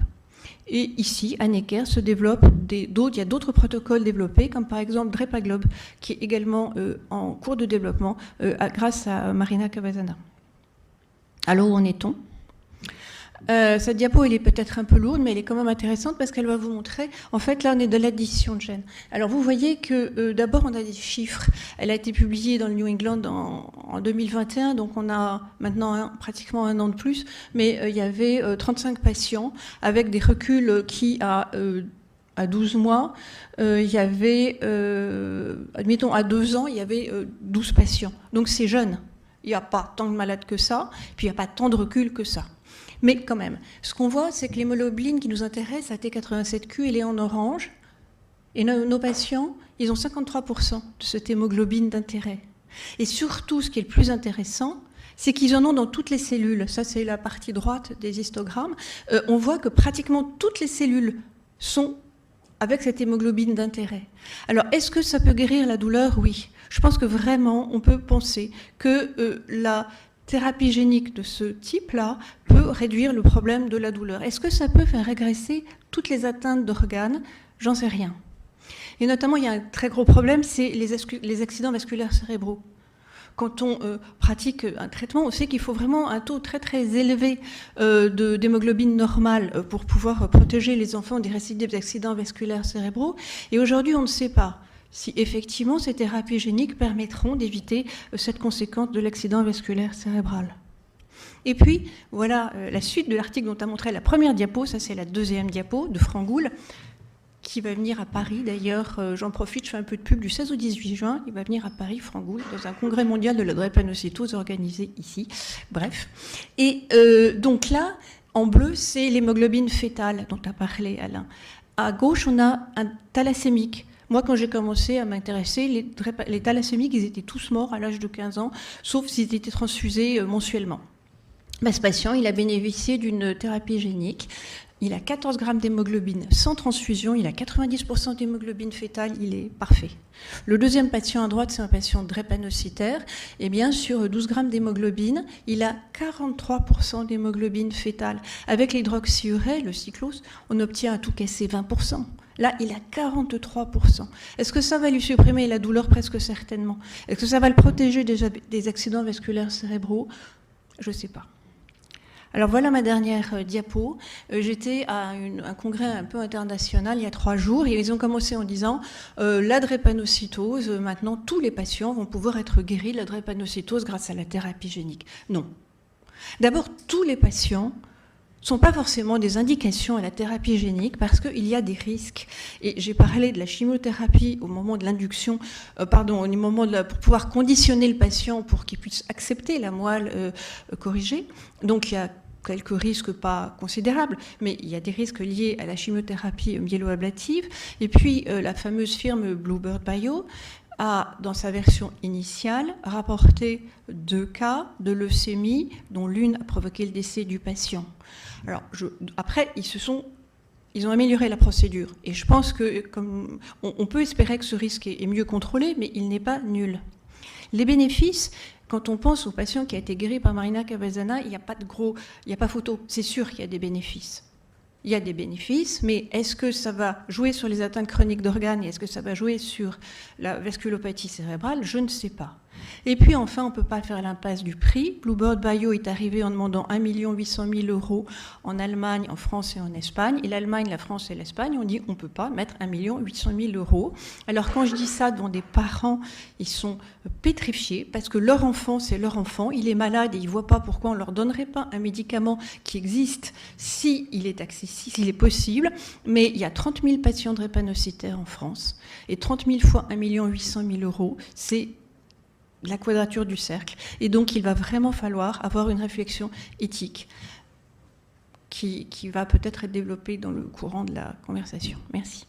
Et ici, à Necker, se développent il y a d'autres protocoles développés, comme par exemple Drepaglob, qui est également en cours de développement grâce à Marina Cabazana. Alors, où en est-on? Cette diapo, elle est peut-être un peu lourde, mais elle est quand même intéressante parce qu'elle va vous montrer, en fait, là, on est de l'addition de gènes. Alors, vous voyez que, d'abord, on a des chiffres. Elle a été publiée dans le New England en 2021, donc on a maintenant pratiquement un an de plus, mais il y avait 35 patients avec des reculs qui, à 12 mois, il y avait, admettons, à 2 ans, il y avait 12 patients. Donc, c'est jeune. Il n'y a pas tant de malades que ça, puis il n'y a pas tant de recul que ça. Mais quand même, ce qu'on voit, c'est que l'hémoglobine qui nous intéresse, AT87Q, elle est en orange. Et nos patients, ils ont 53% de cette hémoglobine d'intérêt. Et surtout, ce qui est le plus intéressant, c'est qu'ils en ont dans toutes les cellules. Ça, c'est la partie droite des histogrammes. On voit que pratiquement toutes les cellules sont avec cette hémoglobine d'intérêt. Alors, est-ce que ça peut guérir la douleur? Oui. Je pense que vraiment, on peut penser que la thérapie génique de ce type-là peut réduire le problème de la douleur. Est-ce que ça peut faire régresser toutes les atteintes d'organes? J'en sais rien. Et notamment, il y a un très gros problème, c'est les accidents vasculaires cérébraux. Quand on pratique un traitement, on sait qu'il faut vraiment un taux très très élevé d'hémoglobine normale pour pouvoir protéger les enfants des récidives d'accidents vasculaires cérébraux. Et aujourd'hui, on ne sait pas si effectivement ces thérapies géniques permettront d'éviter cette conséquence de l'accident vasculaire cérébral. Et puis, voilà la suite de l'article dont a montré la première diapo, ça c'est la deuxième diapo de Frangoul, qui va venir à Paris. D'ailleurs, j'en profite, je fais un peu de pub, du 16 au 18 juin, il va venir à Paris, Frangoul, dans un congrès mondial de la drépanocytose organisé ici. Bref. Et donc là, en bleu, c'est l'hémoglobine fétale dont a parlé Alain. À gauche, on a un thalassémique. Moi, quand j'ai commencé à m'intéresser, les thalassémiques, ils étaient tous morts à l'âge de 15 ans, sauf s'ils étaient transfusés mensuellement. Ce patient, il a bénéficié d'une thérapie génique il a 14 grammes d'hémoglobine sans transfusion, il a 90% d'hémoglobine fétale, il est parfait. Le deuxième patient à droite, c'est un patient drépanocytaire. Et bien, sur 12 grammes d'hémoglobine, il a 43% d'hémoglobine fétale. Avec l'hydroxyurée, le cyclose, on obtient à tout casser 20%. Là, il a 43%. Est-ce que ça va lui supprimer la douleur? Presque certainement. Est-ce que ça va le protéger des accidents vasculaires cérébraux? Je ne sais pas. Alors voilà ma dernière diapo. J'étais à un congrès un peu international il y a 3 jours et ils ont commencé en disant la drépanocytose, maintenant tous les patients vont pouvoir être guéris de la drépanocytose grâce à la thérapie génique. Non. D'abord, tous les patients ne sont pas forcément des indications à la thérapie génique parce qu'il y a des risques. Et j'ai parlé de la chimiothérapie au moment de l'induction, au moment pour pouvoir conditionner le patient pour qu'il puisse accepter la moelle corrigée. Donc il y a quelques risques pas considérables, mais il y a des risques liés à la chimiothérapie myéloablative. Et puis la fameuse firme Bluebird Bio a, dans sa version initiale, rapporté 2 cas de leucémie, dont l'une a provoqué le décès du patient. Alors, après, ils ont amélioré la procédure. Et je pense que on peut espérer que ce risque est mieux contrôlé, mais il n'est pas nul. Les bénéfices, quand on pense au patient qui a été guéri par Marina Cavazana, il n'y a pas photo. C'est sûr qu'il y a des bénéfices. Il y a des bénéfices, mais est-ce que ça va jouer sur les atteintes chroniques d'organes et est-ce que ça va jouer sur la vasculopathie cérébrale? Je ne sais pas. Et puis enfin, on ne peut pas faire l'impasse du prix. Bluebird Bio est arrivé en demandant 1 800 000 € en Allemagne, en France et en Espagne. Et l'Allemagne, la France et l'Espagne ont dit on ne peut pas mettre 1 800 000 €. Alors quand je dis ça devant des parents, ils sont pétrifiés parce que leur enfant, c'est leur enfant. Il est malade et ils ne voient pas pourquoi on ne leur donnerait pas un médicament qui existe s'il est accessible, s'il est possible. Mais il y a 30 000 patients drépanocytaires en France. Et 30 000 fois 1 800 000 €, c'est la quadrature du cercle. Et donc, il va vraiment falloir avoir une réflexion éthique qui va peut-être être développée dans le courant de la conversation. Merci.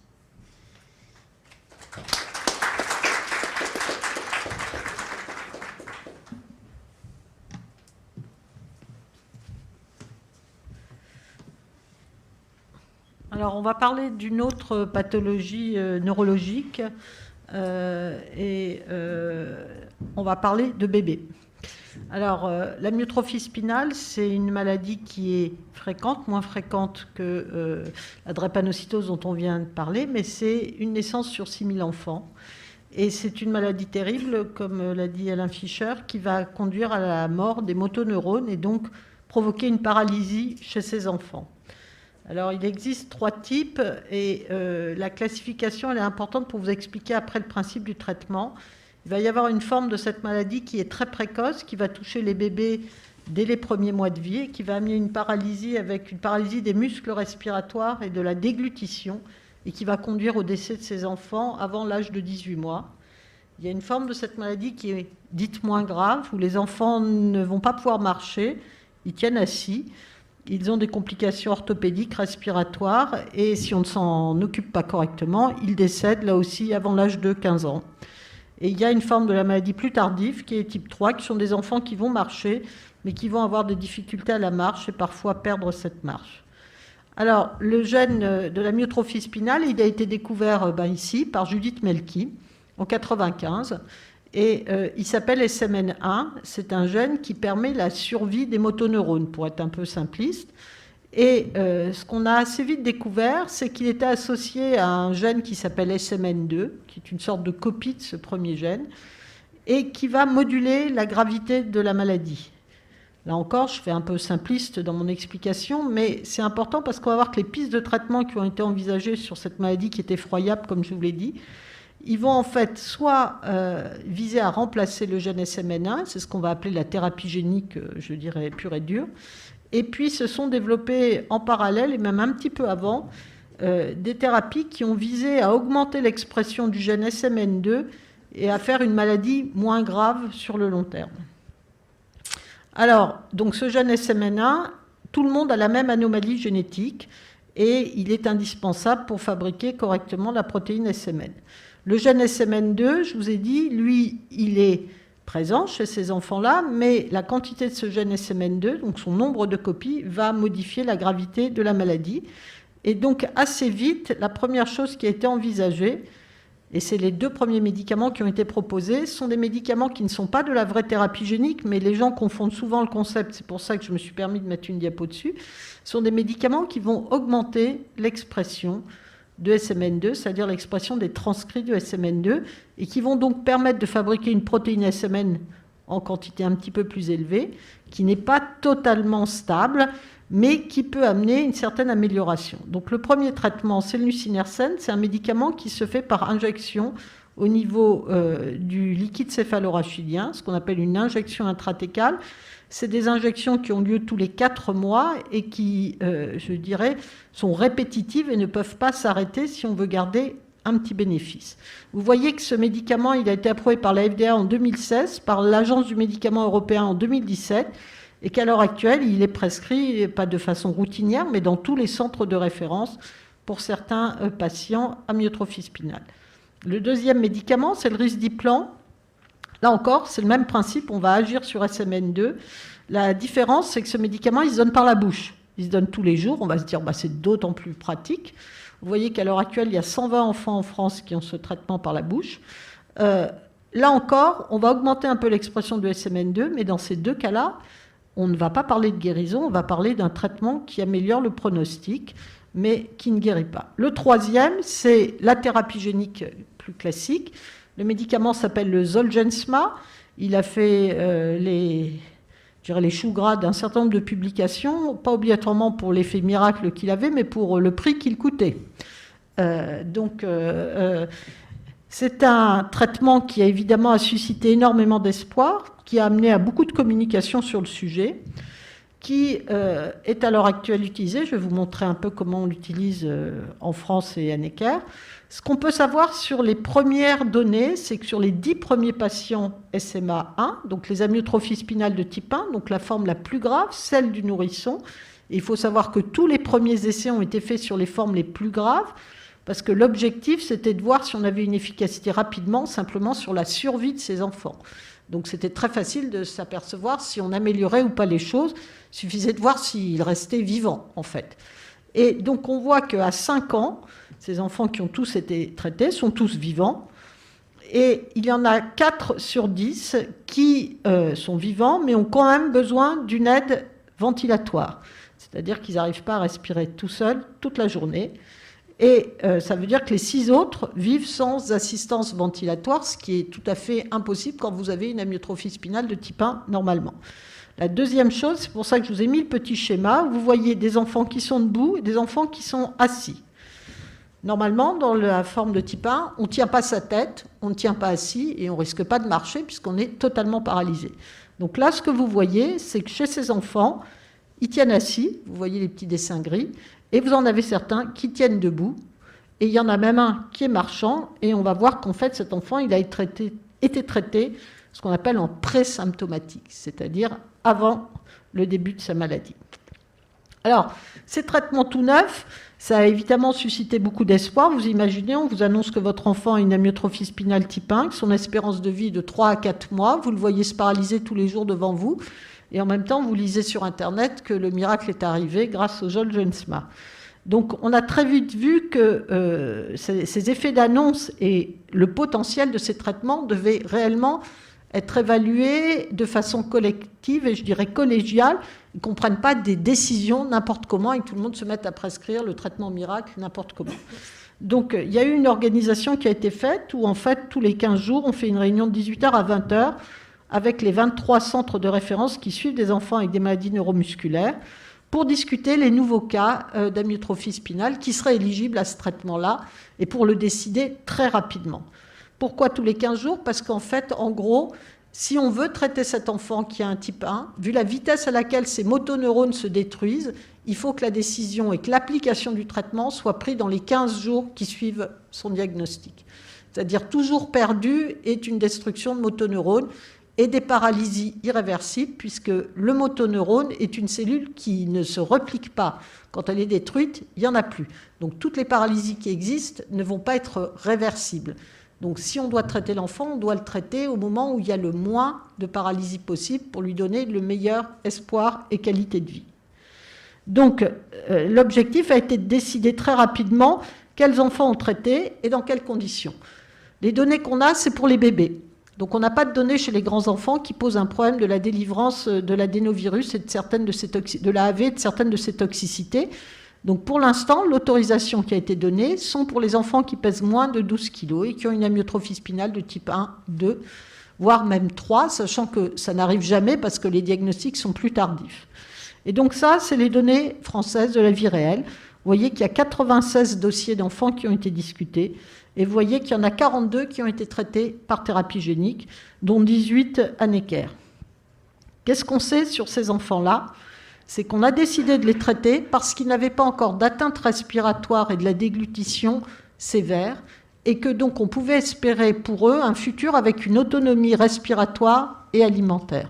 Alors, on va parler d'une autre pathologie neurologique. On va parler de bébés. Alors, la myotrophie spinale, c'est une maladie qui est fréquente, moins fréquente que la drépanocytose dont on vient de parler, mais c'est une naissance sur 6 000 enfants. Et c'est une maladie terrible, comme l'a dit Alain Fischer, qui va conduire à la mort des motoneurones et donc provoquer une paralysie chez ces enfants. Alors, il existe 3 types et la classification elle est importante pour vous expliquer après le principe du traitement. Il va y avoir une forme de cette maladie qui est très précoce, qui va toucher les bébés dès les premiers mois de vie et qui va amener une paralysie avec une paralysie des muscles respiratoires et de la déglutition et qui va conduire au décès de ces enfants avant l'âge de 18 mois. Il y a une forme de cette maladie qui est dite moins grave, où les enfants ne vont pas pouvoir marcher, ils tiennent assis. Ils ont des complications orthopédiques, respiratoires, et si on ne s'en occupe pas correctement, ils décèdent là aussi avant l'âge de 15 ans. Et il y a une forme de la maladie plus tardive, qui est type 3, qui sont des enfants qui vont marcher, mais qui vont avoir des difficultés à la marche et parfois perdre cette marche. Alors, le gène de la myotrophie spinale, il a été découvert ici par Judith Melki en 1995. Et il s'appelle SMN1, c'est un gène qui permet la survie des motoneurones, pour être un peu simpliste. Et ce qu'on a assez vite découvert, c'est qu'il était associé à un gène qui s'appelle SMN2, qui est une sorte de copie de ce premier gène, et qui va moduler la gravité de la maladie. Là encore, je fais un peu simpliste dans mon explication, mais c'est important parce qu'on va voir que les pistes de traitement qui ont été envisagées sur cette maladie qui est effroyable, comme je vous l'ai dit, ils vont en fait soit viser à remplacer le gène SMN1, c'est ce qu'on va appeler la thérapie génique, je dirais, pure et dure, et puis se sont développées en parallèle, et même un petit peu avant, des thérapies qui ont visé à augmenter l'expression du gène SMN2 et à faire une maladie moins grave sur le long terme. Alors, donc ce gène SMN1, tout le monde a la même anomalie génétique, et il est indispensable pour fabriquer correctement la protéine SMN. Le gène SMN2, je vous ai dit, lui, il est présent chez ces enfants-là, mais la quantité de ce gène SMN2, donc son nombre de copies, va modifier la gravité de la maladie. Et donc, assez vite, la première chose qui a été envisagée, et c'est les 2 premiers médicaments qui ont été proposés, sont des médicaments qui ne sont pas de la vraie thérapie génique, mais les gens confondent souvent le concept, c'est pour ça que je me suis permis de mettre une diapo dessus, sont des médicaments qui vont augmenter l'expression de SMN2, c'est-à-dire l'expression des transcrits de SMN2, et qui vont donc permettre de fabriquer une protéine SMN en quantité un petit peu plus élevée, qui n'est pas totalement stable, mais qui peut amener une certaine amélioration. Donc le premier traitement, c'est le nusinersen, c'est un médicament qui se fait par injection au niveau du liquide céphalorachidien, ce qu'on appelle une injection intratécale. C'est des injections qui ont lieu tous les 4 mois et qui, je dirais, sont répétitives et ne peuvent pas s'arrêter si on veut garder un petit bénéfice. Vous voyez que ce médicament, il a été approuvé par la FDA en 2016, par l'Agence du médicament européen en 2017, et qu'à l'heure actuelle, il est prescrit, pas de façon routinière, mais dans tous les centres de référence pour certains patients à myotrophie spinale. Le deuxième médicament, c'est le risdiplam. Là encore, c'est le même principe, on va agir sur SMN2. La différence, c'est que ce médicament, il se donne par la bouche. Il se donne tous les jours, on va se dire, c'est d'autant plus pratique. Vous voyez qu'à l'heure actuelle, il y a 120 enfants en France qui ont ce traitement par la bouche. Là encore, on va augmenter un peu l'expression de SMN2, mais dans ces 2 cas-là, on ne va pas parler de guérison, on va parler d'un traitement qui améliore le pronostic, mais qui ne guérit pas. Le troisième, c'est la thérapie génique plus classique. Le médicament s'appelle le Zolgensma. Il a fait les choux gras d'un certain nombre de publications, pas obligatoirement pour l'effet miracle qu'il avait, mais pour le prix qu'il coûtait. C'est un traitement qui a évidemment suscité énormément d'espoir, qui a amené à beaucoup de communication sur le sujet, qui est à l'heure actuelle utilisé. Je vais vous montrer un peu comment on l'utilise en France et à Necker. Ce qu'on peut savoir sur les premières données, c'est que sur les 10 premiers patients SMA1, donc les amyotrophies spinales de type 1, donc la forme la plus grave, celle du nourrisson, et il faut savoir que tous les premiers essais ont été faits sur les formes les plus graves, parce que l'objectif, c'était de voir si on avait une efficacité rapidement, simplement sur la survie de ces enfants. Donc c'était très facile de s'apercevoir si on améliorait ou pas les choses. Il suffisait de voir s'ils restaient vivants, en fait. Et donc on voit qu'à 5 ans, ces enfants qui ont tous été traités sont tous vivants. Et il y en a 4 sur 10 qui sont vivants, mais ont quand même besoin d'une aide ventilatoire. C'est-à-dire qu'ils n'arrivent pas à respirer tout seuls toute la journée. Et ça veut dire que les 6 autres vivent sans assistance ventilatoire, ce qui est tout à fait impossible quand vous avez une amyotrophie spinale de type 1 normalement. La deuxième chose, c'est pour ça que je vous ai mis le petit schéma, vous voyez des enfants qui sont debout et des enfants qui sont assis. Normalement, dans la forme de type 1, on ne tient pas sa tête, on ne tient pas assis et on ne risque pas de marcher puisqu'on est totalement paralysé. Donc là, ce que vous voyez, c'est que chez ces enfants, ils tiennent assis, vous voyez les petits dessins gris, et vous en avez certains qui tiennent debout, et il y en a même un qui est marchand, et on va voir qu'en fait, cet enfant, il a été traité ce qu'on appelle en présymptomatique, c'est-à-dire avant le début de sa maladie. Alors, ces traitements tout neufs, ça a évidemment suscité beaucoup d'espoir. Vous imaginez, on vous annonce que votre enfant a une amyotrophie spinale type 1, que son espérance de vie est de 3 à 4 mois, vous le voyez se paralyser tous les jours devant vous, et en même temps, vous lisez sur Internet que le miracle est arrivé grâce au Zolgensma. Donc, on a très vite vu que ces effets d'annonce et le potentiel de ces traitements devaient réellement être évalués de façon collective et je dirais collégiale. Ils ne comprennent pas des décisions n'importe comment et que tout le monde se mette à prescrire le traitement miracle n'importe comment. Donc, il y a eu une organisation qui a été faite où, en fait, tous les 15 jours, on fait une réunion de 18h à 20h avec les 23 centres de référence qui suivent des enfants avec des maladies neuromusculaires pour discuter les nouveaux cas d'amyotrophie spinale qui seraient éligibles à ce traitement-là et pour le décider très rapidement. Pourquoi tous les 15 jours ? Parce qu'en fait, en gros, si on veut traiter cet enfant qui a un type 1, vu la vitesse à laquelle ces motoneurones se détruisent, il faut que la décision et que l'application du traitement soient prises dans les 15 jours qui suivent son diagnostic. C'est-à-dire toujours perdu est une destruction de motoneurones et des paralysies irréversibles, puisque le motoneurone est une cellule qui ne se replique pas. Quand elle est détruite, il n'y en a plus. Donc toutes les paralysies qui existent ne vont pas être réversibles. Donc si on doit traiter l'enfant, on doit le traiter au moment où il y a le moins de paralysie possible pour lui donner le meilleur espoir et qualité de vie. Donc l'objectif a été de décider très rapidement quels enfants on traitait et dans quelles conditions. Les données qu'on a, c'est pour les bébés. Donc on n'a pas de données chez les grands enfants qui posent un problème de la délivrance de l'adénovirus et de l'AAV et de certaines de ses toxicités. Donc pour l'instant, l'autorisation qui a été donnée sont pour les enfants qui pèsent moins de 12 kg et qui ont une amyotrophie spinale de type 1, 2, voire même 3, sachant que ça n'arrive jamais parce que les diagnostics sont plus tardifs. Et donc ça, c'est les données françaises de la vie réelle. Vous voyez qu'il y a 96 dossiers d'enfants qui ont été discutés. Et vous voyez qu'il y en a 42 qui ont été traités par thérapie génique, dont 18 à Necker. Qu'est-ce qu'on sait sur ces enfants-là? C'est qu'on a décidé de les traiter parce qu'ils n'avaient pas encore d'atteinte respiratoire et de la déglutition sévère, et que donc on pouvait espérer pour eux un futur avec une autonomie respiratoire et alimentaire.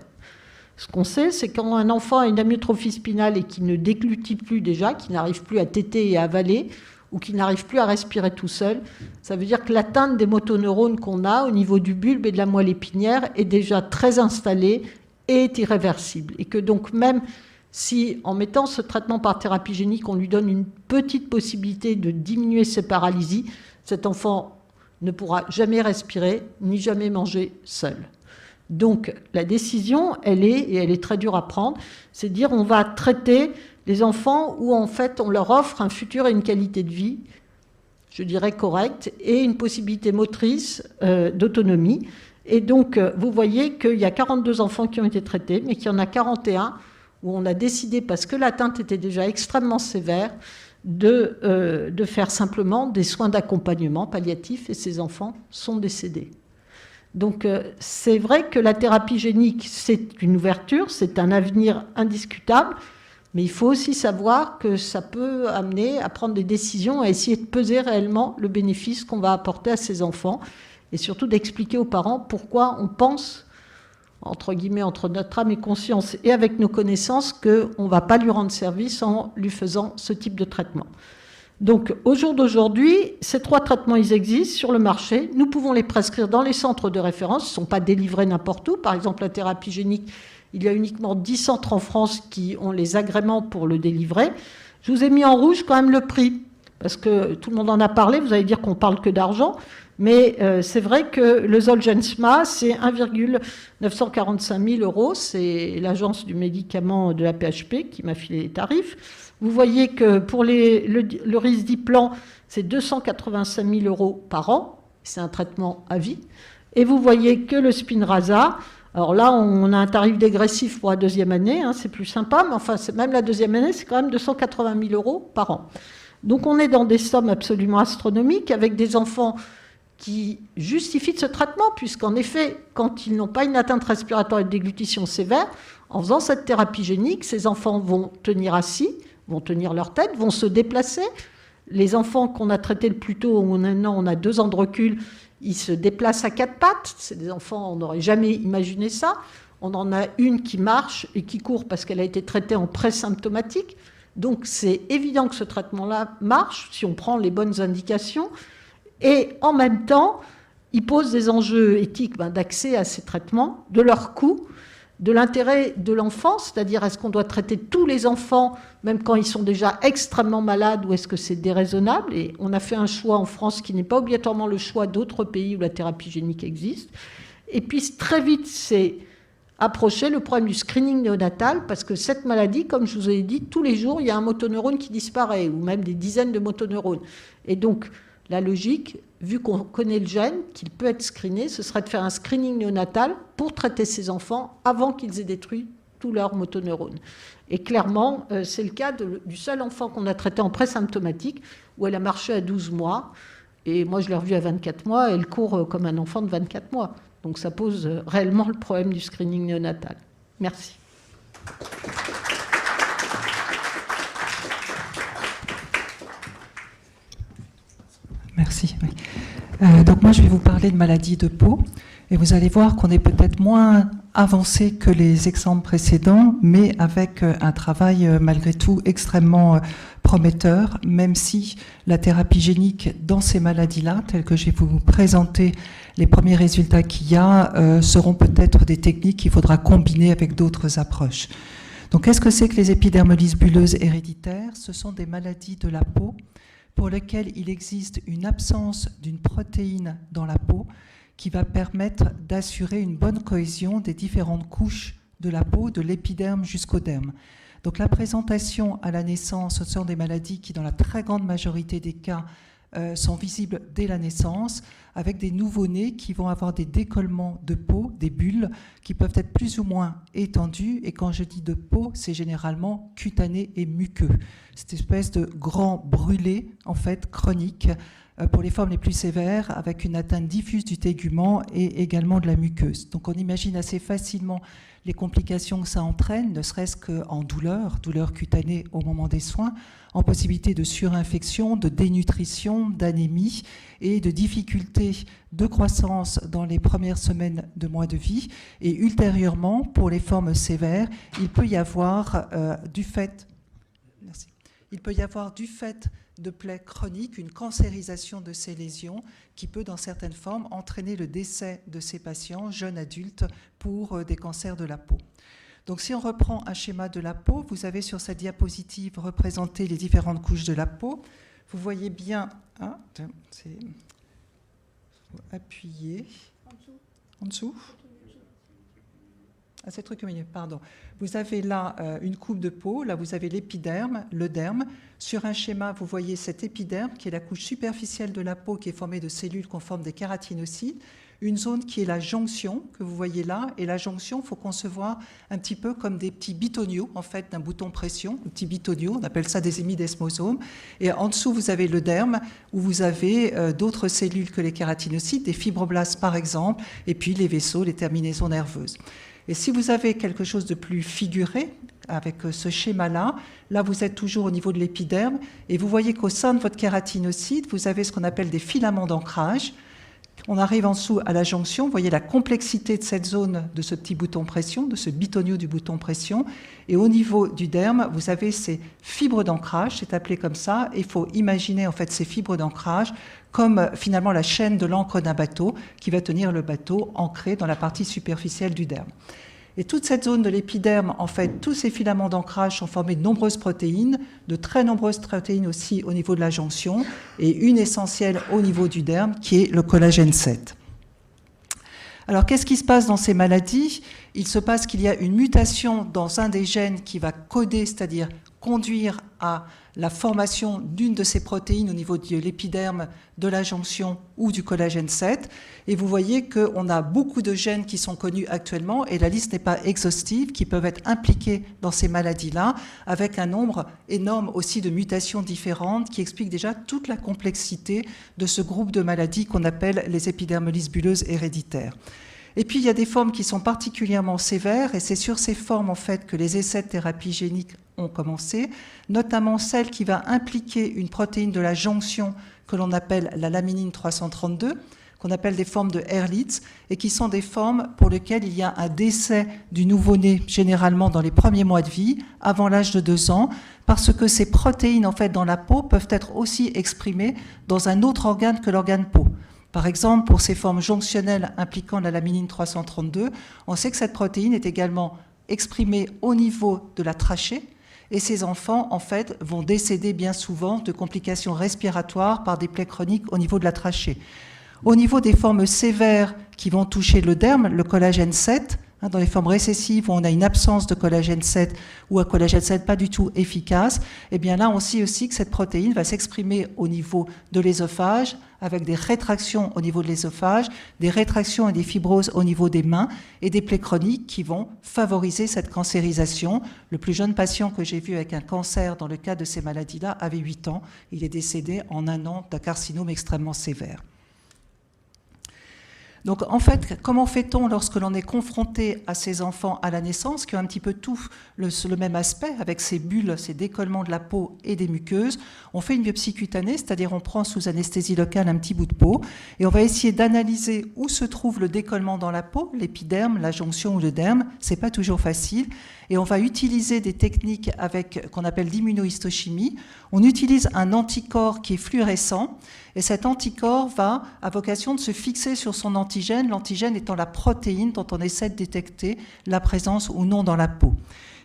Ce qu'on sait, c'est quand un enfant a une amyotrophie spinale et qui ne déglutit plus déjà, qui n'arrive plus à téter et à avaler, ou qui n'arrive plus à respirer tout seul, ça veut dire que l'atteinte des motoneurones qu'on a au niveau du bulbe et de la moelle épinière est déjà très installée et est irréversible. Et que donc même si en mettant ce traitement par thérapie génique, on lui donne une petite possibilité de diminuer ses paralysies, cet enfant ne pourra jamais respirer ni jamais manger seul. Donc la décision, elle est très dure à prendre, c'est de dire on va traiter les enfants où en fait on leur offre un futur et une qualité de vie, je dirais correcte, et une possibilité motrice d'autonomie. Et donc vous voyez qu'il y a 42 enfants qui ont été traités, mais qu'il y en a 41 où on a décidé, parce que l'atteinte était déjà extrêmement sévère, de faire simplement des soins d'accompagnement palliatif, et ces enfants sont décédés. Donc c'est vrai que la thérapie génique, c'est une ouverture, c'est un avenir indiscutable, mais il faut aussi savoir que ça peut amener à prendre des décisions, à essayer de peser réellement le bénéfice qu'on va apporter à ces enfants, et surtout d'expliquer aux parents pourquoi on pense, entre guillemets, entre notre âme et conscience, et avec nos connaissances, qu'on ne va pas lui rendre service en lui faisant ce type de traitement. Donc, au jour d'aujourd'hui, ces 3 traitements, ils existent sur le marché. Nous pouvons les prescrire dans les centres de référence. Ils ne sont pas délivrés n'importe où. Par exemple, la thérapie génique, il y a uniquement 10 centres en France qui ont les agréments pour le délivrer. Je vous ai mis en rouge quand même le prix, parce que tout le monde en a parlé. Vous allez dire qu'on ne parle que d'argent. Mais c'est vrai que le Zolgensma, c'est 1,945 000 €. C'est l'agence du médicament de la PHP qui m'a filé les tarifs. Vous voyez que pour le Risdiplan, c'est 285 000 € par an. C'est un traitement à vie. Et vous voyez que le Spinraza, alors là, on a un tarif dégressif pour la 2e année. Hein, c'est plus sympa, mais enfin, même la 2e année, c'est quand même 280 000 € par an. Donc on est dans des sommes absolument astronomiques avec des enfants qui justifient de ce traitement, puisqu'en effet, quand ils n'ont pas une atteinte respiratoire et de déglutition sévère, en faisant cette thérapie génique, ces enfants vont tenir assis, vont tenir leur tête, vont se déplacer. Les enfants qu'on a traités le plus tôt, on a 2 ans de recul, ils se déplacent à 4 pattes. C'est des enfants, on n'aurait jamais imaginé ça. On en a une qui marche et qui court parce qu'elle a été traitée en présymptomatique. Donc c'est évident que ce traitement-là marche si on prend les bonnes indications. Et en même temps, il pose des enjeux éthiques d'accès à ces traitements, de leur coût, de l'intérêt de l'enfant, c'est-à-dire est-ce qu'on doit traiter tous les enfants, même quand ils sont déjà extrêmement malades, ou est-ce que c'est déraisonnable? Et on a fait un choix en France qui n'est pas obligatoirement le choix d'autres pays où la thérapie génique existe. Et puis très vite, c'est approcher le problème du screening néonatal, parce que cette maladie, comme je vous ai dit, tous les jours, il y a un motoneurone qui disparaît, ou même des dizaines de motoneurones. Et donc, la logique, vu qu'on connaît le gène, qu'il peut être screené, ce serait de faire un screening néonatal pour traiter ces enfants avant qu'ils aient détruit tous leurs motoneurones. Et clairement, c'est le cas du seul enfant qu'on a traité en présymptomatique, où elle a marché à 12 mois. Et moi, je l'ai revue à 24 mois, elle court comme un enfant de 24 mois. Donc ça pose réellement le problème du screening néonatal. Merci. Merci. Oui. Donc moi, je vais vous parler de maladies de peau. Et vous allez voir qu'on est peut-être moins avancé que les exemples précédents, mais avec un travail malgré tout extrêmement prometteur, même si la thérapie génique dans ces maladies-là, telles que je vais vous présenter les premiers résultats qu'il y a, seront peut-être des techniques qu'il faudra combiner avec d'autres approches. Donc qu'est-ce que c'est que les épidermolyses bulleuses héréditaires? Ce sont des maladies de la peau pour lesquelles il existe une absence d'une protéine dans la peau qui va permettre d'assurer une bonne cohésion des différentes couches de la peau, de l'épiderme jusqu'au derme. Donc la présentation à la naissance, ce sont des maladies qui, dans la très grande majorité des cas, sont visibles dès la naissance, avec des nouveau-nés qui vont avoir des décollements de peau, des bulles, qui peuvent être plus ou moins étendues. Et quand je dis de peau, c'est généralement cutané et muqueux. Cette espèce de grand brûlé, en fait, chronique, pour les formes les plus sévères, avec une atteinte diffuse du tégument et également de la muqueuse. Donc on imagine assez facilement les complications que ça entraîne, ne serait-ce qu'en douleur cutanée au moment des soins, en possibilité de surinfection, de dénutrition, d'anémie et de difficultés de croissance dans les premières semaines de mois de vie. Et ultérieurement, pour les formes sévères, il peut y avoir du fait de plaies chroniques, une cancérisation de ces lésions qui peut, dans certaines formes, entraîner le décès de ces patients, jeunes adultes, pour des cancers de la peau. Donc si on reprend un schéma de la peau, vous avez sur cette diapositive représenté les différentes couches de la peau. Vous voyez bien, c'est appuyé en dessous. Ah, c'est le truc au milieu, pardon. Vous avez là une coupe de peau, là vous avez l'épiderme, le derme. Sur un schéma, vous voyez cet épiderme qui est la couche superficielle de la peau qui est formée de cellules qu'on forme des kératinocytes. Une zone qui est la jonction, que vous voyez là. Et la jonction, il faut concevoir un petit peu comme des petits bitoniaux, en fait, d'un bouton pression, des petits bitoniaux, on appelle ça des hémidesmosomes. Et en dessous, vous avez le derme, où vous avez d'autres cellules que les kératinocytes, des fibroblastes par exemple, et puis les vaisseaux, les terminaisons nerveuses. Et si vous avez quelque chose de plus figuré, avec ce schéma-là, là vous êtes toujours au niveau de l'épiderme, et vous voyez qu'au sein de votre kératinocyte, vous avez ce qu'on appelle des filaments d'ancrage. On arrive en dessous à la jonction, vous voyez la complexité de cette zone, de ce petit bouton pression, de ce bitonio du bouton pression, et au niveau du derme, vous avez ces fibres d'ancrage, c'est appelé comme ça, et il faut imaginer en fait ces fibres d'ancrage comme finalement la chaîne de l'ancre d'un bateau qui va tenir le bateau ancré dans la partie superficielle du derme. Et toute cette zone de l'épiderme, en fait, tous ces filaments d'ancrage sont formés de nombreuses protéines, de très nombreuses protéines aussi au niveau de la jonction, et une essentielle au niveau du derme, qui est le collagène 7. Alors, qu'est-ce qui se passe dans ces maladies? Il se passe qu'il y a une mutation dans un des gènes qui va coder, c'est-à-dire conduire à la formation d'une de ces protéines au niveau de l'épiderme, de la jonction ou du collagène 7. Et vous voyez qu'on a beaucoup de gènes qui sont connus actuellement, et la liste n'est pas exhaustive, qui peuvent être impliqués dans ces maladies-là, avec un nombre énorme aussi de mutations différentes qui expliquent déjà toute la complexité de ce groupe de maladies qu'on appelle les épidermolyses bulleuses héréditaires. Et puis, il y a des formes qui sont particulièrement sévères, et c'est sur ces formes, en fait, que les essais de thérapie génique ont commencé, notamment celle qui va impliquer une protéine de la jonction que l'on appelle la laminine 332, qu'on appelle des formes de Ehrlich, et qui sont des formes pour lesquelles il y a un décès du nouveau-né, généralement dans les premiers mois de vie, avant l'âge de 2 ans, parce que ces protéines, en fait, dans la peau, peuvent être aussi exprimées dans un autre organe que l'organe peau. Par exemple, pour ces formes jonctionnelles impliquant la laminine 332, on sait que cette protéine est également exprimée au niveau de la trachée, et ces enfants, en fait, vont décéder bien souvent de complications respiratoires par des plaies chroniques au niveau de la trachée. Au niveau des formes sévères qui vont toucher le derme, le collagène 7, dans les formes récessives où on a une absence de collagène 7 ou un collagène 7 pas du tout efficace, eh bien là, on sait aussi que cette protéine va s'exprimer au niveau de l'œsophage, avec des rétractions au niveau de l'œsophage, des rétractions et des fibroses au niveau des mains et des plaies chroniques qui vont favoriser cette cancérisation. Le plus jeune patient que j'ai vu avec un cancer dans le cas de ces maladies-là avait 8 ans. Il est décédé en 1 an d'un carcinome extrêmement sévère. Donc en fait, comment fait-on lorsque l'on est confronté à ces enfants à la naissance, qui ont un petit peu tout le même aspect, avec ces bulles, ces décollements de la peau et des muqueuses? On fait une biopsie cutanée, c'est-à-dire on prend sous anesthésie locale un petit bout de peau, et on va essayer d'analyser où se trouve le décollement dans la peau, l'épiderme, la jonction ou le derme. C'est pas toujours facile. Et on va utiliser des techniques qu'on appelle d'immunohistochimie. On utilise un anticorps qui est fluorescent, et cet anticorps a vocation de se fixer sur son antigène, l'antigène étant la protéine dont on essaie de détecter la présence ou non dans la peau.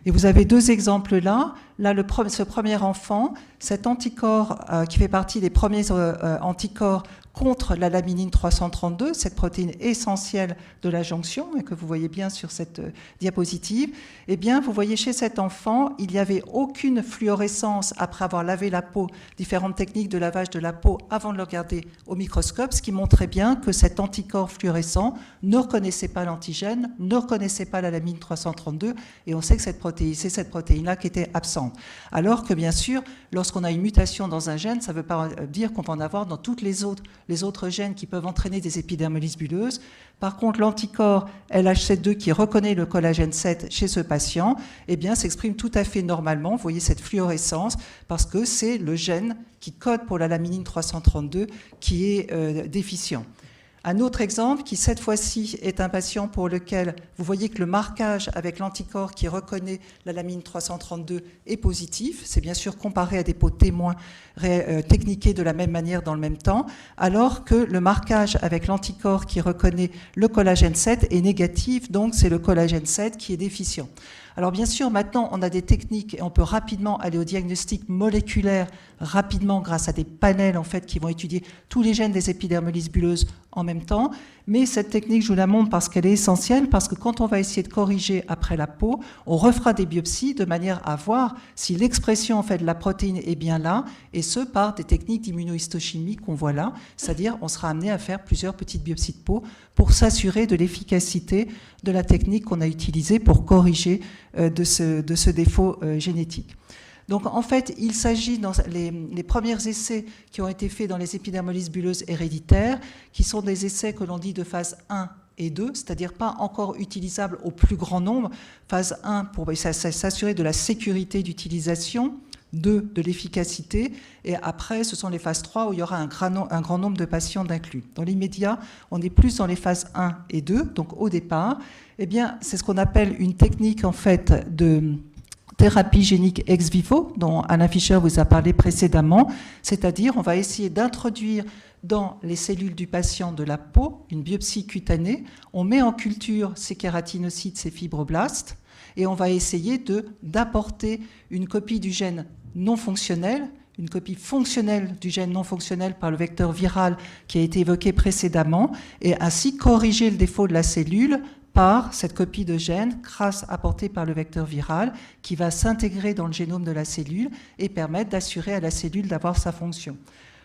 Et vous avez deux exemples là. Là, ce premier enfant, cet anticorps qui fait partie des premiers anticorps contre la laminine 332, cette protéine essentielle de la jonction, et que vous voyez bien sur cette diapositive, eh bien, vous voyez chez cet enfant, il n'y avait aucune fluorescence après avoir lavé la peau, différentes techniques de lavage de la peau avant de le regarder au microscope, ce qui montrait bien que cet anticorps fluorescent ne reconnaissait pas l'antigène, ne reconnaissait pas la lamine 332, et on sait que c'est cette protéine-là qui était absente. Alors que, bien sûr, lorsqu'on a une mutation dans un gène, ça ne veut pas dire qu'on va en avoir dans toutes les autres gènes qui peuvent entraîner des épidermolyses bulleuses. Par contre, l'anticorps LH72 qui reconnaît le collagène 7 chez ce patient, eh bien, s'exprime tout à fait normalement. Vous voyez cette fluorescence parce que c'est le gène qui code pour la laminine 332 qui est déficient. Un autre exemple qui, cette fois-ci, est un patient pour lequel vous voyez que le marquage avec l'anticorps qui reconnaît la lamine 332 est positif. C'est bien sûr comparé à des peaux témoins techniquées de la même manière dans le même temps, alors que le marquage avec l'anticorps qui reconnaît le collagène 7 est négatif, donc c'est le collagène 7 qui est déficient. Alors bien sûr, maintenant, on a des techniques et on peut rapidement aller au diagnostic moléculaire rapidement grâce à des panels en fait qui vont étudier tous les gènes des épidermolyses bulleuses en même temps. Mais cette technique, je vous la montre parce qu'elle est essentielle, parce que quand on va essayer de corriger après la peau, on refera des biopsies de manière à voir si l'expression en fait de la protéine est bien là, et ce par des techniques d'immunohistochimie qu'on voit là, c'est-à-dire on sera amené à faire plusieurs petites biopsies de peau pour s'assurer de l'efficacité de la technique qu'on a utilisée pour corriger de ce défaut génétique. Donc en fait, il s'agit dans les premiers essais qui ont été faits dans les épidermolyses bulleuses héréditaires, qui sont des essais que l'on dit de phase 1 et 2, c'est-à-dire pas encore utilisables au plus grand nombre. Phase 1 pour s'assurer de la sécurité d'utilisation, 2 de l'efficacité, et après ce sont les phases 3 où il y aura un grand nombre de patients d'inclus. Dans l'immédiat, on est plus dans les phases 1 et 2, donc au départ, eh bien, c'est ce qu'on appelle une technique en fait de thérapie génique ex vivo, dont Alain Fischer vous a parlé précédemment, c'est-à-dire on va essayer d'introduire dans les cellules du patient de la peau une biopsie cutanée, on met en culture ces kératinocytes, ces fibroblastes, et on va essayer d'apporter une copie du gène non fonctionnel, une copie fonctionnelle du gène non fonctionnel par le vecteur viral qui a été évoqué précédemment, et ainsi corriger le défaut de la cellule par cette copie de gène apportée par le vecteur viral qui va s'intégrer dans le génome de la cellule et permettre d'assurer à la cellule d'avoir sa fonction.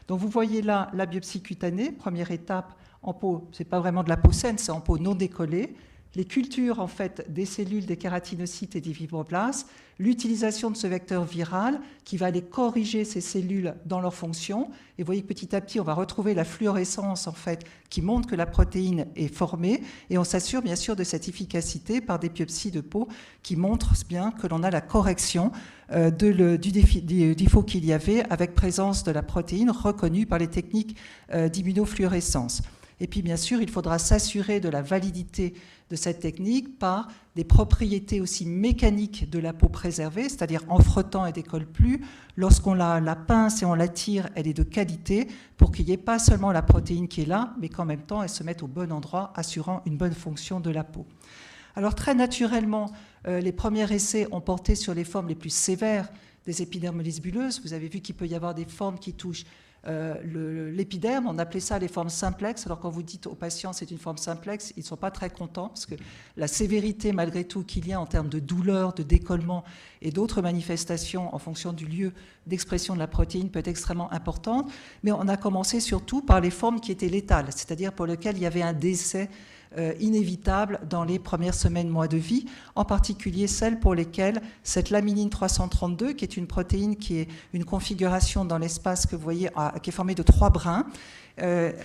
Donc vous voyez là la biopsie cutanée, première étape en peau, c'est pas vraiment de la peau saine, c'est en peau non décollée. Les cultures en fait des cellules, des kératinocytes et des fibroblastes, l'utilisation de ce vecteur viral qui va aller corriger ces cellules dans leur fonction. Et vous voyez que petit à petit, on va retrouver la fluorescence en fait qui montre que la protéine est formée, et on s'assure bien sûr de cette efficacité par des biopsies de peau qui montrent bien que l'on a la correction du défaut qu'il y avait avec présence de la protéine reconnue par les techniques d'immunofluorescence. Et puis, bien sûr, il faudra s'assurer de la validité de cette technique par des propriétés aussi mécaniques de la peau préservée, c'est-à-dire en frottant, elle ne décolle plus. Lorsqu'on la pince et on la tire, elle est de qualité pour qu'il n'y ait pas seulement la protéine qui est là, mais qu'en même temps, elle se mette au bon endroit, assurant une bonne fonction de la peau. Alors, très naturellement, les premiers essais ont porté sur les formes les plus sévères des épidermolyses bulleuses. Vous avez vu qu'il peut y avoir des formes qui touchent l'épiderme, on appelait ça les formes simplex. Alors quand vous dites aux patients c'est une forme simplex, ils ne sont pas très contents parce que la sévérité malgré tout qu'il y a en termes de douleur, de décollement et d'autres manifestations en fonction du lieu d'expression de la protéine peut être extrêmement importante. Mais on a commencé surtout par les formes qui étaient létales, c'est-à-dire pour lesquelles il y avait un décès inévitables dans les premières semaines, mois de vie, en particulier celles pour lesquelles cette laminine 332, qui est une protéine qui est une configuration dans l'espace que vous voyez, qui est formée de 3 brins,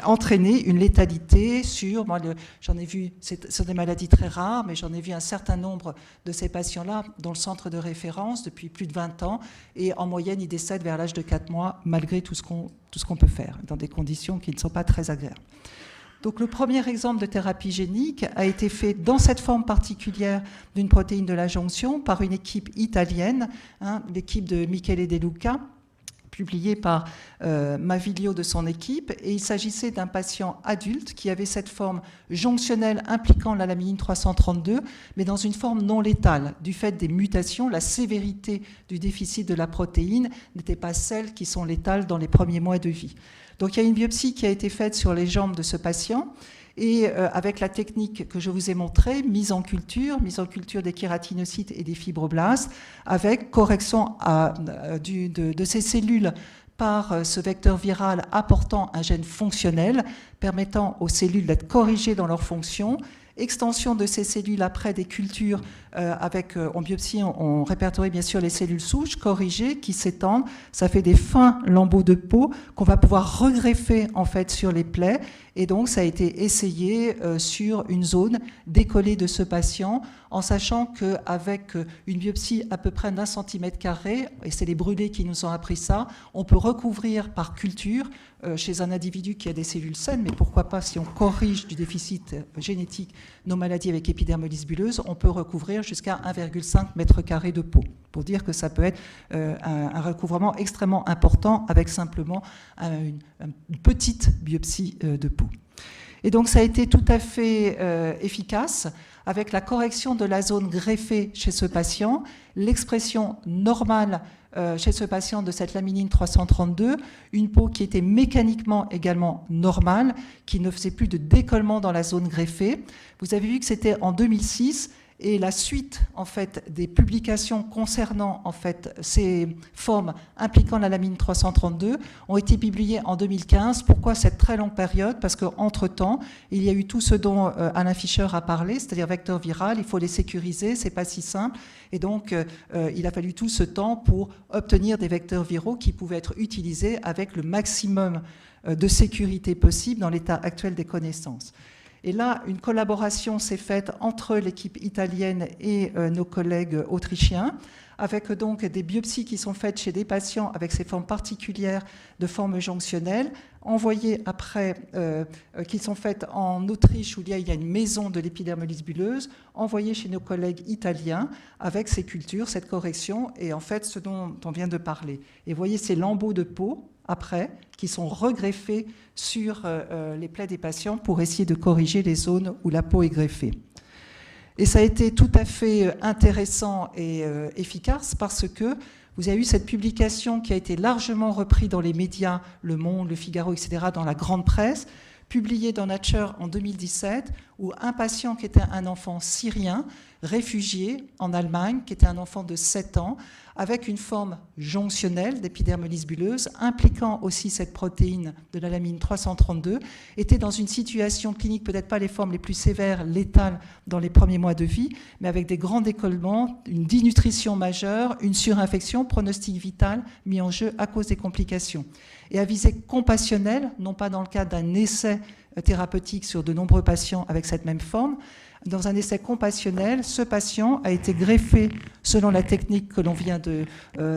entraîner une létalité sur, moi j'en ai vu, c'est sur des maladies très rares, mais j'en ai vu un certain nombre de ces patients-là dans le centre de référence depuis plus de 20 ans, et en moyenne ils décèdent vers l'âge de 4 mois, malgré tout ce qu'on peut faire, dans des conditions qui ne sont pas très agréables. Donc le premier exemple de thérapie génique a été fait dans cette forme particulière d'une protéine de la jonction par une équipe italienne, l'équipe de Michele De Luca, publié par Maviglio de son équipe, et il s'agissait d'un patient adulte qui avait cette forme jonctionnelle impliquant la laminine 332, mais dans une forme non létale. Du fait des mutations, la sévérité du déficit de la protéine n'était pas celle qui sont létales dans les premiers mois de vie. Donc il y a une biopsie qui a été faite sur les jambes de ce patient, et avec la technique que je vous ai montrée, mise en culture des kératinocytes et des fibroblastes, avec correction de ces cellules par ce vecteur viral apportant un gène fonctionnel, permettant aux cellules d'être corrigées dans leur fonction, extension de ces cellules après des cultures en biopsie, on répertorie bien sûr les cellules souches corrigées qui s'étendent. Ça fait des fins lambeaux de peau qu'on va pouvoir regreffer en fait sur les plaies. Et donc ça a été essayé sur une zone décollée de ce patient, en sachant qu'avec une biopsie à peu près d'1 centimètre carré, et c'est les brûlés qui nous ont appris ça, on peut recouvrir par culture chez un individu qui a des cellules saines, mais pourquoi pas si on corrige du déficit génétique nos maladies avec épidermolyse bulleuse, on peut recouvrir jusqu'à 1,5 mètre carré de peau, pour dire que ça peut être un recouvrement extrêmement important avec simplement une petite biopsie de peau. Et donc ça a été tout à fait efficace avec la correction de la zone greffée chez ce patient, l'expression normale chez ce patient de cette laminine 332, une peau qui était mécaniquement également normale, qui ne faisait plus de décollement dans la zone greffée. Vous avez vu que c'était en 2006, et la suite en fait des publications concernant en fait ces formes impliquant la laminine 332 ont été publiées en 2015. Pourquoi cette très longue période? Parce qu'entre-temps, il y a eu tout ce dont Alain Fischer a parlé, c'est-à-dire vecteur viral, il faut les sécuriser, c'est pas si simple, et donc il a fallu tout ce temps pour obtenir des vecteurs viraux qui pouvaient être utilisés avec le maximum de sécurité possible dans l'état actuel des connaissances. Et là, une collaboration s'est faite entre l'équipe italienne et nos collègues autrichiens, avec donc des biopsies qui sont faites chez des patients avec ces formes particulières de formes jonctionnelles, envoyées après, qui sont faites en Autriche, où il y a une maison de l'épidermolyse bulleuse, envoyées chez nos collègues italiens, avec ces cultures, cette correction, et en fait ce dont on vient de parler. Et vous voyez ces lambeaux de peau, après, qui sont regreffés sur les plaies des patients pour essayer de corriger les zones où la peau est greffée. Et ça a été tout à fait intéressant et efficace parce que vous avez eu cette publication qui a été largement reprise dans les médias, Le Monde, Le Figaro, etc., dans la grande presse, publiée dans Nature en 2017, où un patient qui était un enfant syrien, réfugié en Allemagne, qui était un enfant de 7 ans, avec une forme jonctionnelle d'épidermolyse bulleuse, impliquant aussi cette protéine de la laminine 332, était dans une situation clinique, peut-être pas les formes les plus sévères, létales dans les premiers mois de vie, mais avec des grands décollements, une dénutrition majeure, une surinfection, pronostic vital mis en jeu à cause des complications. Et à visée compassionnelle, non pas dans le cadre d'un essai thérapeutique sur de nombreux patients avec cette même forme. Dans un essai compassionnel, ce patient a été greffé selon la technique que l'on vient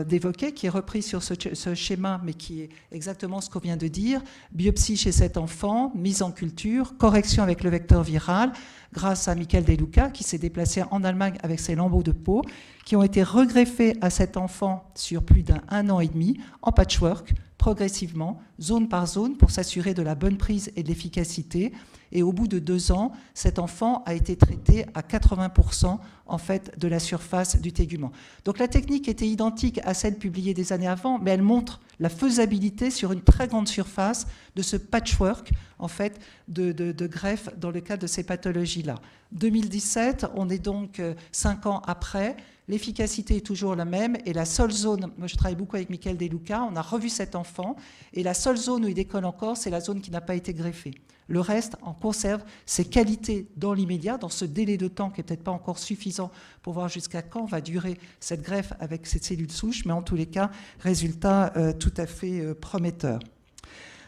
d'évoquer, qui est reprise sur ce schéma, mais qui est exactement ce qu'on vient de dire. Biopsie chez cet enfant, mise en culture, correction avec le vecteur viral, grâce à Michele De Luca, qui s'est déplacé en Allemagne avec ses lambeaux de peau, qui ont été regreffés à cet enfant sur plus d'1 an et demi, en patchwork, progressivement, zone par zone, pour s'assurer de la bonne prise et de l'efficacité. Et au bout de 2 ans, cet enfant a été traité à 80% en fait de la surface du tégument. Donc la technique était identique à celle publiée des années avant, mais elle montre la faisabilité sur une très grande surface de ce patchwork en fait de greffe dans le cadre de ces pathologies-là. 2017, on est donc 5 ans après. L'efficacité est toujours la même et la seule zone, moi je travaille beaucoup avec Michele De Luca, on a revu cet enfant et la seule zone où il décolle encore, c'est la zone qui n'a pas été greffée. Le reste, on conserve ses qualités dans l'immédiat, dans ce délai de temps qui n'est peut-être pas encore suffisant pour voir jusqu'à quand va durer cette greffe avec cette cellule souche, mais en tous les cas, résultat tout à fait prometteur.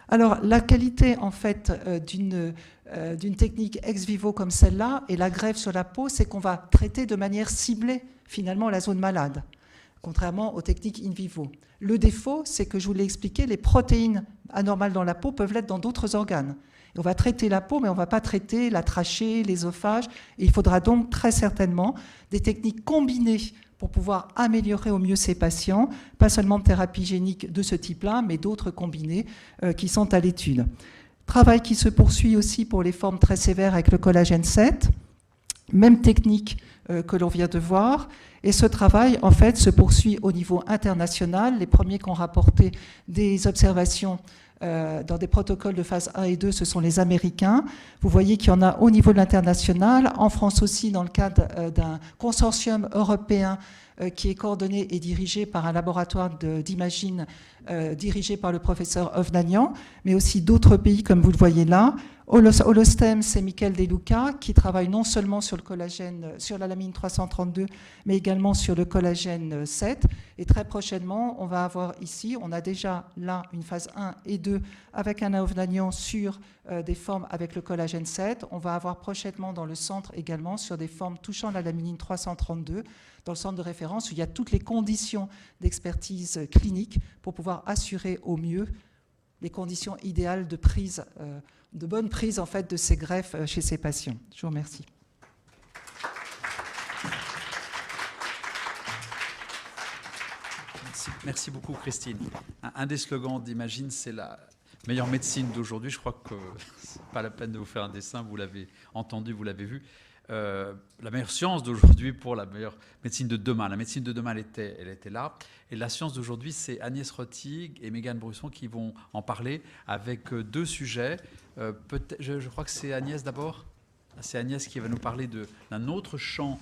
Alors, la qualité, en fait, d'une technique ex vivo comme celle-là et la greffe sur la peau, c'est qu'on va traiter de manière ciblée, finalement, la zone malade, contrairement aux techniques in vivo. Le défaut, c'est que, je vous l'ai expliqué, les protéines anormales dans la peau peuvent l'être dans d'autres organes. Et on va traiter la peau, mais on ne va pas traiter la trachée, l'ésophage. Et il faudra donc très certainement des techniques combinées pour pouvoir améliorer au mieux ces patients, pas seulement de thérapie génique de ce type-là, mais d'autres combinées qui sont à l'étude. Travail qui se poursuit aussi pour les formes très sévères avec le collagène 7, même technique que l'on vient de voir. Et ce travail, en fait, se poursuit au niveau international. Les premiers qui ont rapporté des observations dans des protocoles de phase 1 et 2, ce sont les Américains. Vous voyez qu'il y en a au niveau de l'international, en France aussi, dans le cadre d'un consortium européen qui est coordonné et dirigé par un laboratoire d'Imagine dirigé par le professeur Ovnanian, mais aussi d'autres pays, comme vous le voyez là. Holostem, c'est Michael De Luca, qui travaille non seulement sur le collagène, sur la lamine 332, mais également sur le collagène 7. Et très prochainement, on va avoir ici, on a déjà là une phase 1 et 2 avec un Ovnanian sur des formes avec le collagène 7. On va avoir prochainement dans le centre également sur des formes touchant la laminine 332, dans le centre de référence où il y a toutes les conditions d'expertise clinique pour pouvoir assurer au mieux les conditions idéales de prise, de bonne prise en fait de ces greffes chez ces patients. Je vous remercie. Merci beaucoup, Christine. Un des slogans d'Imagine, c'est la meilleure médecine d'aujourd'hui. Je crois que c'est pas la peine de vous faire un dessin, vous l'avez entendu, vous l'avez vu. La meilleure science d'aujourd'hui pour la meilleure médecine de demain. La médecine de demain, elle était là. Et la science d'aujourd'hui, c'est Agnès Rotig et Mégane Brusson qui vont en parler avec deux sujets. Je crois que c'est Agnès d'abord. C'est Agnès qui va nous parler d'un autre champ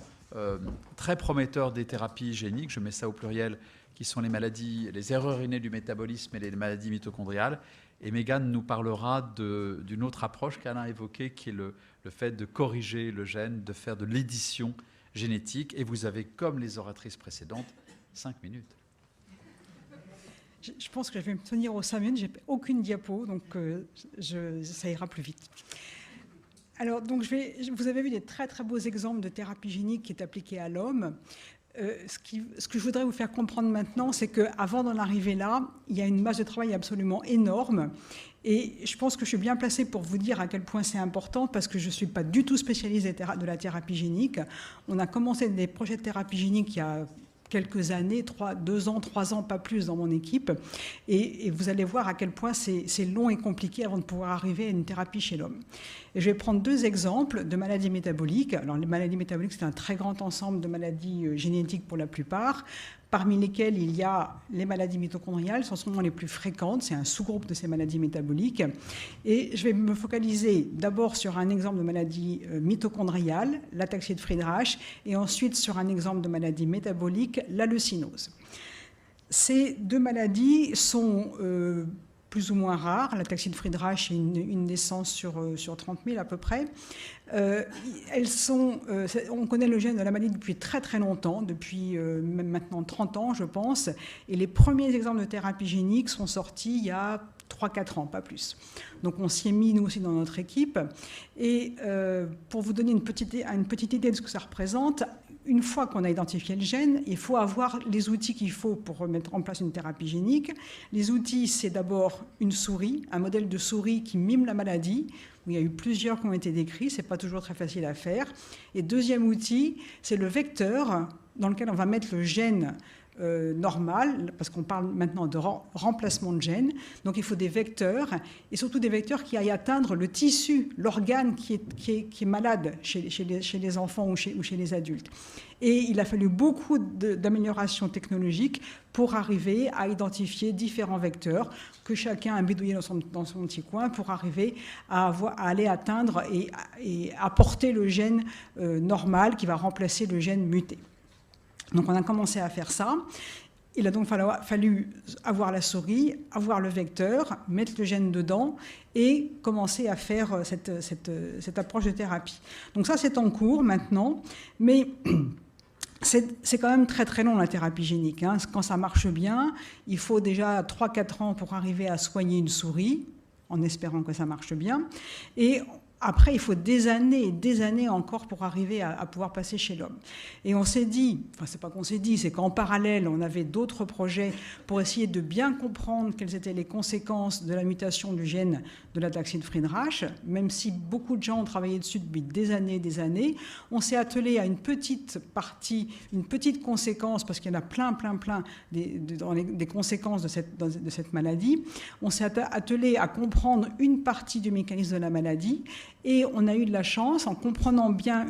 très prometteur des thérapies géniques. Je mets ça au pluriel, qui sont les maladies, les erreurs innées du métabolisme et les maladies mitochondriales. Et Mégane nous parlera d'une autre approche qu'Alain a évoquée, qui est le fait de corriger le gène, de faire de l'édition génétique. Et vous avez, comme les oratrices précédentes, 5 minutes. Je pense que je vais me tenir aux 5 minutes. Je n'ai aucune diapo, donc ça ira plus vite. Alors, donc, vous avez vu des très, très beaux exemples de thérapie génique qui est appliquée à l'homme. Ce que je voudrais vous faire comprendre maintenant, c'est qu'avant d'en arriver là, il y a une masse de travail absolument énorme. Et je pense que je suis bien placée pour vous dire à quel point c'est important, parce que je ne suis pas du tout spécialiste de la thérapie génique. On a commencé des projets de thérapie génique il y a quelques années, 2 ans, 3 ans, pas plus dans mon équipe. Et vous allez voir à quel point c'est long et compliqué avant de pouvoir arriver à une thérapie chez l'homme. Et je vais prendre 2 exemples de maladies métaboliques. Alors, les maladies métaboliques, c'est un très grand ensemble de maladies génétiques pour la plupart, parmi lesquelles il y a les maladies mitochondriales, ce sont les plus fréquentes, c'est un sous-groupe de ces maladies métaboliques. Et je vais me focaliser d'abord sur un exemple de maladie mitochondriale, l'ataxie de Friedreich, et ensuite sur un exemple de maladie métabolique, la leucinose. Ces 2 maladies sont plus ou moins rares. L'ataxie de Friedreich est une naissance sur 30 000 à peu près. On connaît le gène de la maladie depuis très très longtemps, depuis même maintenant 30 ans je pense, et les premiers exemples de thérapie génique sont sortis il y a 3-4 ans, pas plus. Donc on s'y est mis nous aussi dans notre équipe, et pour vous donner une petite idée de ce que ça représente, une fois qu'on a identifié le gène, il faut avoir les outils qu'il faut pour mettre en place une thérapie génique. Les outils, c'est d'abord une souris, un modèle de souris qui mime la maladie, où il y a eu plusieurs qui ont été décrits, ce n'est pas toujours très facile à faire. Et deuxième outil, c'est le vecteur dans lequel on va mettre le gène normal, parce qu'on parle maintenant de remplacement de gènes. Donc il faut des vecteurs, et surtout des vecteurs qui aillent atteindre le tissu, l'organe qui est malade chez les enfants ou chez les adultes. Et il a fallu beaucoup d'améliorations technologiques pour arriver à identifier différents vecteurs que chacun a bidouillé dans son petit coin pour arriver à aller atteindre et apporter le gène normal qui va remplacer le gène muté. Donc on a commencé à faire ça. il a donc fallu avoir la souris, avoir le vecteur, mettre le gène dedans et commencer à faire cette approche de thérapie. Donc ça, c'est en cours maintenant, mais c'est quand même très très long la thérapie génique. Hein. Quand ça marche bien, il faut déjà 3-4 ans pour arriver à soigner une souris, en espérant que ça marche bien. Et après, il faut des années et des années encore pour arriver à pouvoir passer chez l'homme. Et on s'est dit, enfin c'est pas qu'on s'est dit, c'est qu'en parallèle, on avait d'autres projets pour essayer de bien comprendre quelles étaient les conséquences de la mutation du gène de l'ataxie de Friedreich. Même si beaucoup de gens ont travaillé dessus depuis des années, on s'est attelé à une petite partie, une petite conséquence, parce qu'il y en a plein des conséquences de cette maladie. On s'est attelé à comprendre une partie du mécanisme de la maladie. Et on a eu de la chance, en comprenant bien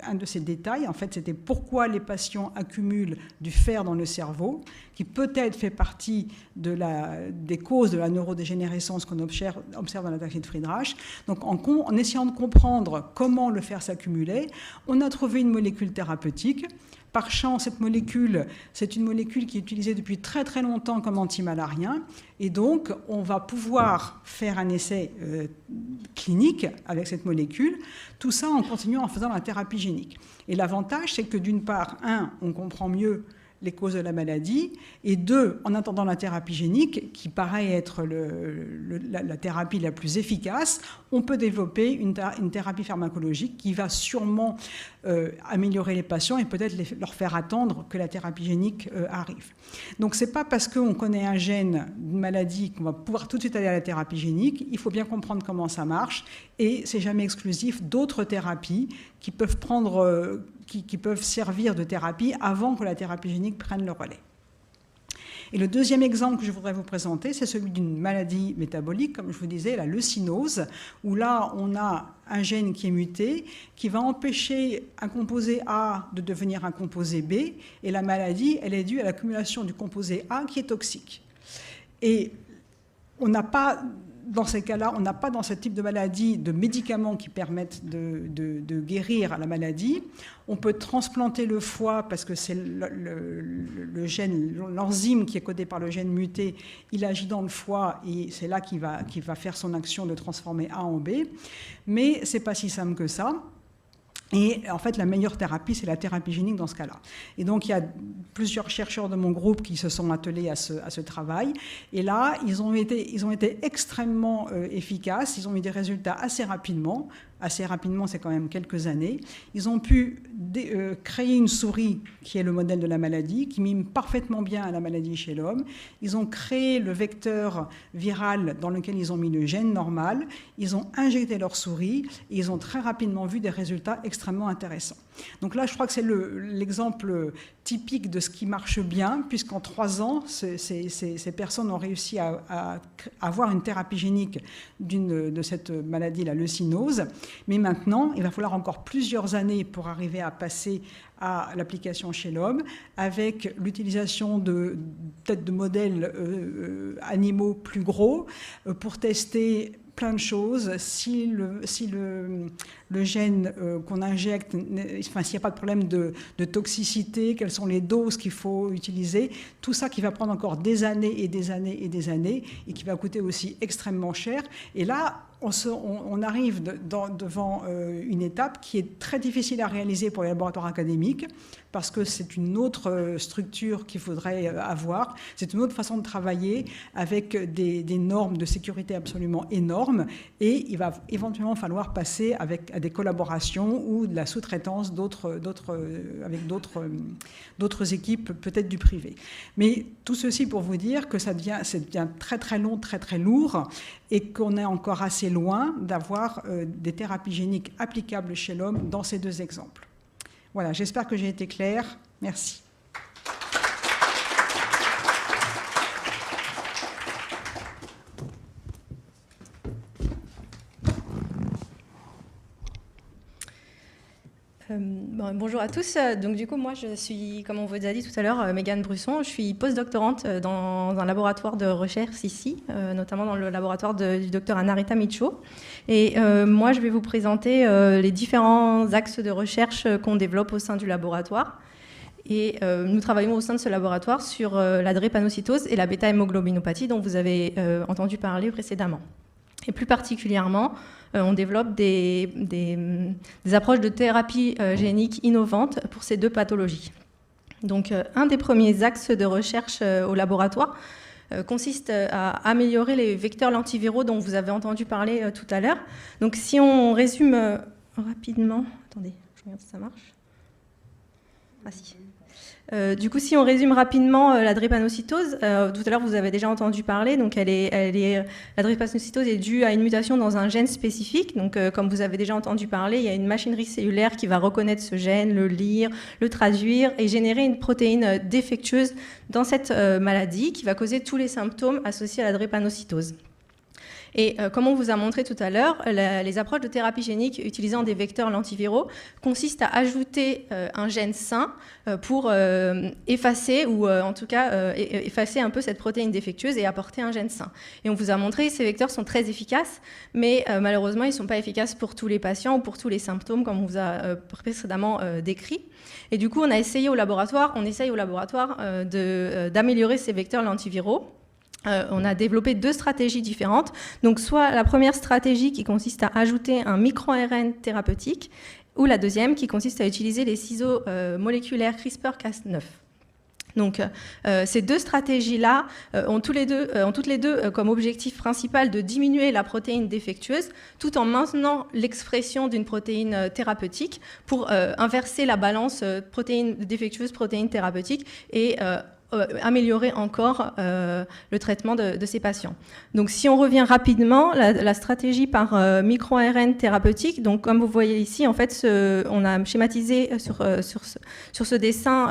un de ces détails, en fait, c'était pourquoi les patients accumulent du fer dans le cerveau, qui peut-être fait partie des causes de la neurodégénérescence qu'on observe dans l'ataxie de Friedreich. Donc, en essayant de comprendre comment le fer s'accumulait, on a trouvé une molécule thérapeutique. Par chance, cette molécule, c'est une molécule qui est utilisée depuis très très longtemps comme antimalarien. Et donc, on va pouvoir faire un essai clinique avec cette molécule, tout ça en continuant en faisant la thérapie génique. Et l'avantage, c'est que d'une part, on comprend mieux les causes de la maladie, et 2, en attendant la thérapie génique, qui paraît être la thérapie la plus efficace, on peut développer une thérapie pharmacologique qui va sûrement améliorer les patients et peut-être leur faire attendre que la thérapie génique arrive. Donc c'est pas parce qu'on connaît un gène d'une maladie qu'on va pouvoir tout de suite aller à la thérapie génique, il faut bien comprendre comment ça marche, et c'est jamais exclusif d'autres thérapies qui peuvent qui peuvent servir de thérapie avant que la thérapie génique prenne le relais. Et le deuxième exemple que je voudrais vous présenter, c'est celui d'une maladie métabolique, comme je vous disais, la leucinose, où là, on a un gène qui est muté, qui va empêcher un composé A de devenir un composé B, et la maladie, elle est due à l'accumulation du composé A qui est toxique. Et on n'a pas... Dans ces cas-là, on n'a pas dans ce type de maladie de médicaments qui permettent de guérir la maladie. On peut transplanter le foie parce que c'est le gène, l'enzyme qui est codé par le gène muté, il agit dans le foie et c'est là qu'il va faire son action de transformer A en B. Mais ce n'est pas si simple que ça. Et en fait, la meilleure thérapie, c'est la thérapie génique dans ce cas-là. Et donc, il y a plusieurs chercheurs de mon groupe qui se sont attelés à ce travail. Et là, ils ont été extrêmement efficaces. Ils ont eu des résultats assez rapidement. Assez rapidement, c'est quand même quelques années. Ils ont pu créer une souris qui est le modèle de la maladie, qui mime parfaitement bien à la maladie chez l'homme. Ils ont créé le vecteur viral dans lequel ils ont mis le gène normal. Ils ont injecté leur souris et ils ont très rapidement vu des résultats extrêmement intéressants. Donc là, je crois que c'est l'exemple typique de ce qui marche bien, puisqu'en 3 ans, ces personnes ont réussi à avoir une thérapie génique de cette maladie, la leucinose. Mais maintenant, il va falloir encore plusieurs années pour arriver à passer à l'application chez l'homme, avec l'utilisation peut-être de modèles animaux plus gros pour tester plein de choses. Si le gène qu'on injecte, enfin, s'il n'y a pas de problème de toxicité, quelles sont les doses qu'il faut utiliser, tout ça qui va prendre encore des années et des années et des années et qui va coûter aussi extrêmement cher. Et là, on arrive devant une étape qui est très difficile à réaliser pour les laboratoires académiques parce que c'est une autre structure qu'il faudrait avoir, c'est une autre façon de travailler avec des normes de sécurité absolument énormes et il va éventuellement falloir passer à des collaborations ou de la sous-traitance avec d'autres équipes, peut-être du privé. Mais tout ceci pour vous dire que ça devient très très long, très très lourd et qu'on est encore assez loin d'avoir des thérapies géniques applicables chez l'homme dans ces 2 exemples. Voilà, j'espère que j'ai été claire. Merci. Bonjour à tous. Donc du coup, moi, je suis, comme on vous a dit tout à l'heure, Mégane Brusson. Je suis postdoctorante dans un laboratoire de recherche ici, notamment dans le laboratoire du docteur Anarita Micho. Et moi, je vais vous présenter les différents axes de recherche qu'on développe au sein du laboratoire. Et nous travaillons au sein de ce laboratoire sur la drépanocytose et la bêta-hémoglobinopathie dont vous avez entendu parler précédemment. Et plus particulièrement, on développe des approches de thérapie génique innovantes pour ces deux pathologies. Donc, un des premiers axes de recherche au laboratoire consiste à améliorer les vecteurs lentiviraux dont vous avez entendu parler tout à l'heure. Donc, si on résume rapidement... Attendez, je regarde si ça marche. Ah si. Du coup, si on résume rapidement la drépanocytose, tout à l'heure vous avez déjà entendu parler, donc la drépanocytose est due à une mutation dans un gène spécifique. Donc, comme vous avez déjà entendu parler, il y a une machinerie cellulaire qui va reconnaître ce gène, le lire, le traduire et générer une protéine défectueuse dans cette maladie qui va causer tous les symptômes associés à la drépanocytose. Et comme on vous a montré tout à l'heure, les approches de thérapie génique utilisant des vecteurs lentiviraux consistent à ajouter un gène sain pour effacer ou en tout cas effacer un peu cette protéine défectueuse et apporter un gène sain. Et on vous a montré que ces vecteurs sont très efficaces, mais malheureusement ils ne sont pas efficaces pour tous les patients ou pour tous les symptômes comme on vous a précédemment décrit. Et du coup on essaye au laboratoire d'améliorer ces vecteurs lentiviraux. On a développé deux stratégies différentes. Donc, soit la première stratégie qui consiste à ajouter un micro-ARN thérapeutique, ou la deuxième qui consiste à utiliser les ciseaux moléculaires CRISPR-Cas9. Donc, ces deux stratégies-là ont toutes les deux comme objectif principal de diminuer la protéine défectueuse tout en maintenant l'expression d'une protéine thérapeutique pour inverser la balance protéine défectueuse, protéine thérapeutique et améliorer encore le traitement de ces patients. Donc, si on revient rapidement, la stratégie par micro-ARN thérapeutique, donc comme vous voyez ici, en fait, on a schématisé sur ce dessin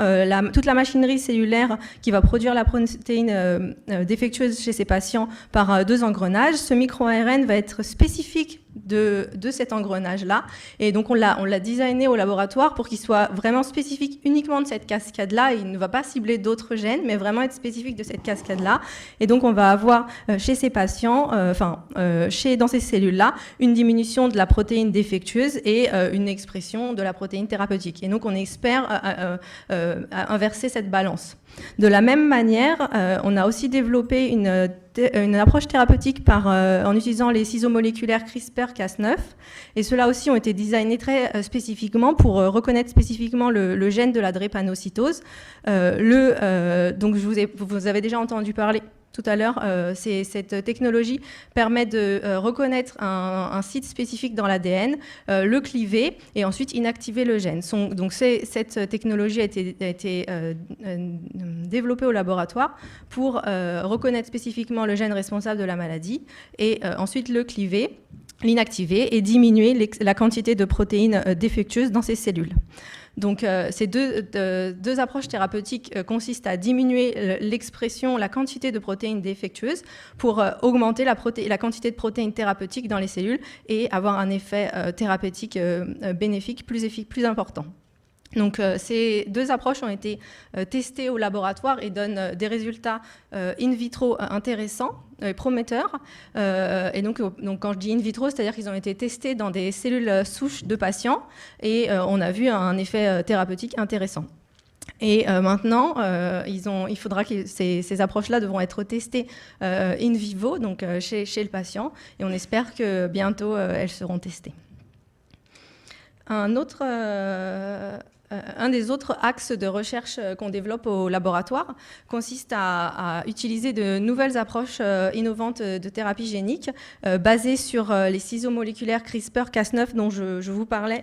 toute la machinerie cellulaire qui va produire la protéine défectueuse chez ces patients par deux engrenages. Ce micro-ARN va être spécifique de cet engrenage-là. Et donc, on l'a designé au laboratoire pour qu'il soit vraiment spécifique uniquement de cette cascade-là. Il ne va pas cibler d'autres gènes, mais vraiment être spécifique de cette cascade-là. Et donc, on va avoir chez ces patients, dans ces cellules-là, une diminution de la protéine défectueuse et une expression de la protéine thérapeutique. Et donc, on espère inverser cette balance. De la même manière, on a aussi développé une approche thérapeutique en utilisant les ciseaux moléculaires CRISPR-Cas9. Et ceux-là aussi ont été designés très spécifiquement pour reconnaître spécifiquement le gène de la drépanocytose. Donc, vous avez déjà entendu parler tout à l'heure, cette technologie permet de reconnaître un site spécifique dans l'ADN, le cliver et ensuite inactiver le gène. Donc cette technologie a été développée au laboratoire pour reconnaître spécifiquement le gène responsable de la maladie et ensuite le cliver, l'inactiver et diminuer la quantité de protéines défectueuses dans ces cellules. Donc, ces deux approches thérapeutiques consistent à diminuer l'expression, la quantité de protéines défectueuses pour augmenter la quantité de protéines thérapeutiques dans les cellules et avoir un effet thérapeutique bénéfique plus important. Donc, ces deux approches ont été testées au laboratoire et donnent des résultats in vitro intéressants et prometteurs. Et donc, quand je dis in vitro, c'est-à-dire qu'ils ont été testés dans des cellules souches de patients et on a vu un effet thérapeutique intéressant. Et maintenant, il faudra que ces approches-là devront être testées in vivo, donc chez le patient, et on espère que bientôt elles seront testées. Un des autres axes de recherche qu'on développe au laboratoire consiste à utiliser de nouvelles approches innovantes de thérapie génique basées sur les ciseaux moléculaires CRISPR-Cas9 dont je vous parlais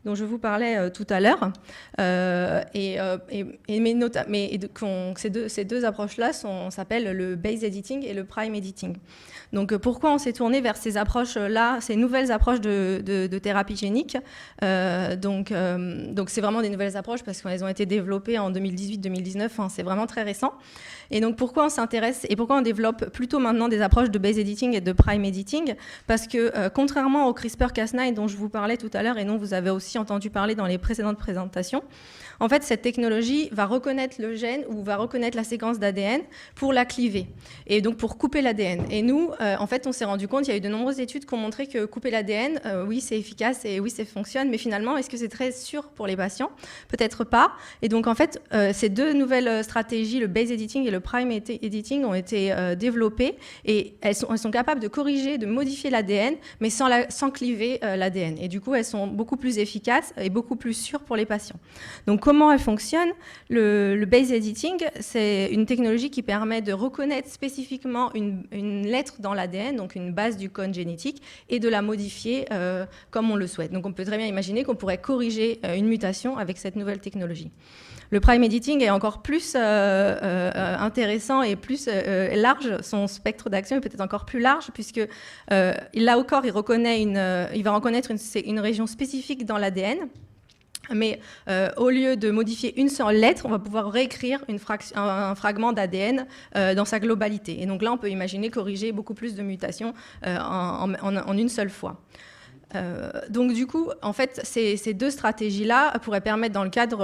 tout à l'heure. Ces deux approches-là s'appellent le base editing et le prime editing. Donc, pourquoi on s'est tourné vers ces approches-là, ces nouvelles approches de thérapie génique donc, c'est vraiment des nouvelles approches parce qu'elles ont été développées en 2018-2019, c'est vraiment très récent. Et donc, pourquoi on s'intéresse et pourquoi on développe plutôt maintenant des approches de base editing et de prime editing? Parce que, contrairement au CRISPR-Cas9 dont je vous parlais tout à l'heure et dont vous avez aussi aussi entendu parler dans les précédentes présentations. En fait, cette technologie va reconnaître le gène ou va reconnaître la séquence d'ADN pour la cliver, et donc pour couper l'ADN. Et nous, en fait, on s'est rendu compte, il y a eu de nombreuses études qui ont montré que couper l'ADN, oui, c'est efficace et oui, ça fonctionne, mais finalement, est-ce que c'est très sûr pour les patients? Peut-être pas. Et donc, en fait, ces deux nouvelles stratégies, le base editing et le prime editing, ont été développées, et elles sont capables de corriger, de modifier l'ADN, mais sans cliver l'ADN. Et du coup, elles sont beaucoup plus efficaces et beaucoup plus sûres pour les patients. Donc, comment elles fonctionnent? Le base editing, c'est une technologie qui permet de reconnaître spécifiquement une lettre dans l'ADN, donc une base du code génétique, et de la modifier comme on le souhaite. Donc on peut très bien imaginer qu'on pourrait corriger une mutation avec cette nouvelle technologie. Le prime editing est encore plus intéressant et plus large. Son spectre d'action est peut-être encore plus large, puisque là encore, il va reconnaître une région spécifique dans l'ADN. Mais au lieu de modifier une seule lettre, on va pouvoir réécrire un fragment d'ADN dans sa globalité. Et donc là, on peut imaginer corriger beaucoup plus de mutations en une seule fois. Donc du coup, en fait, ces deux stratégies-là pourraient permettre, dans le cadre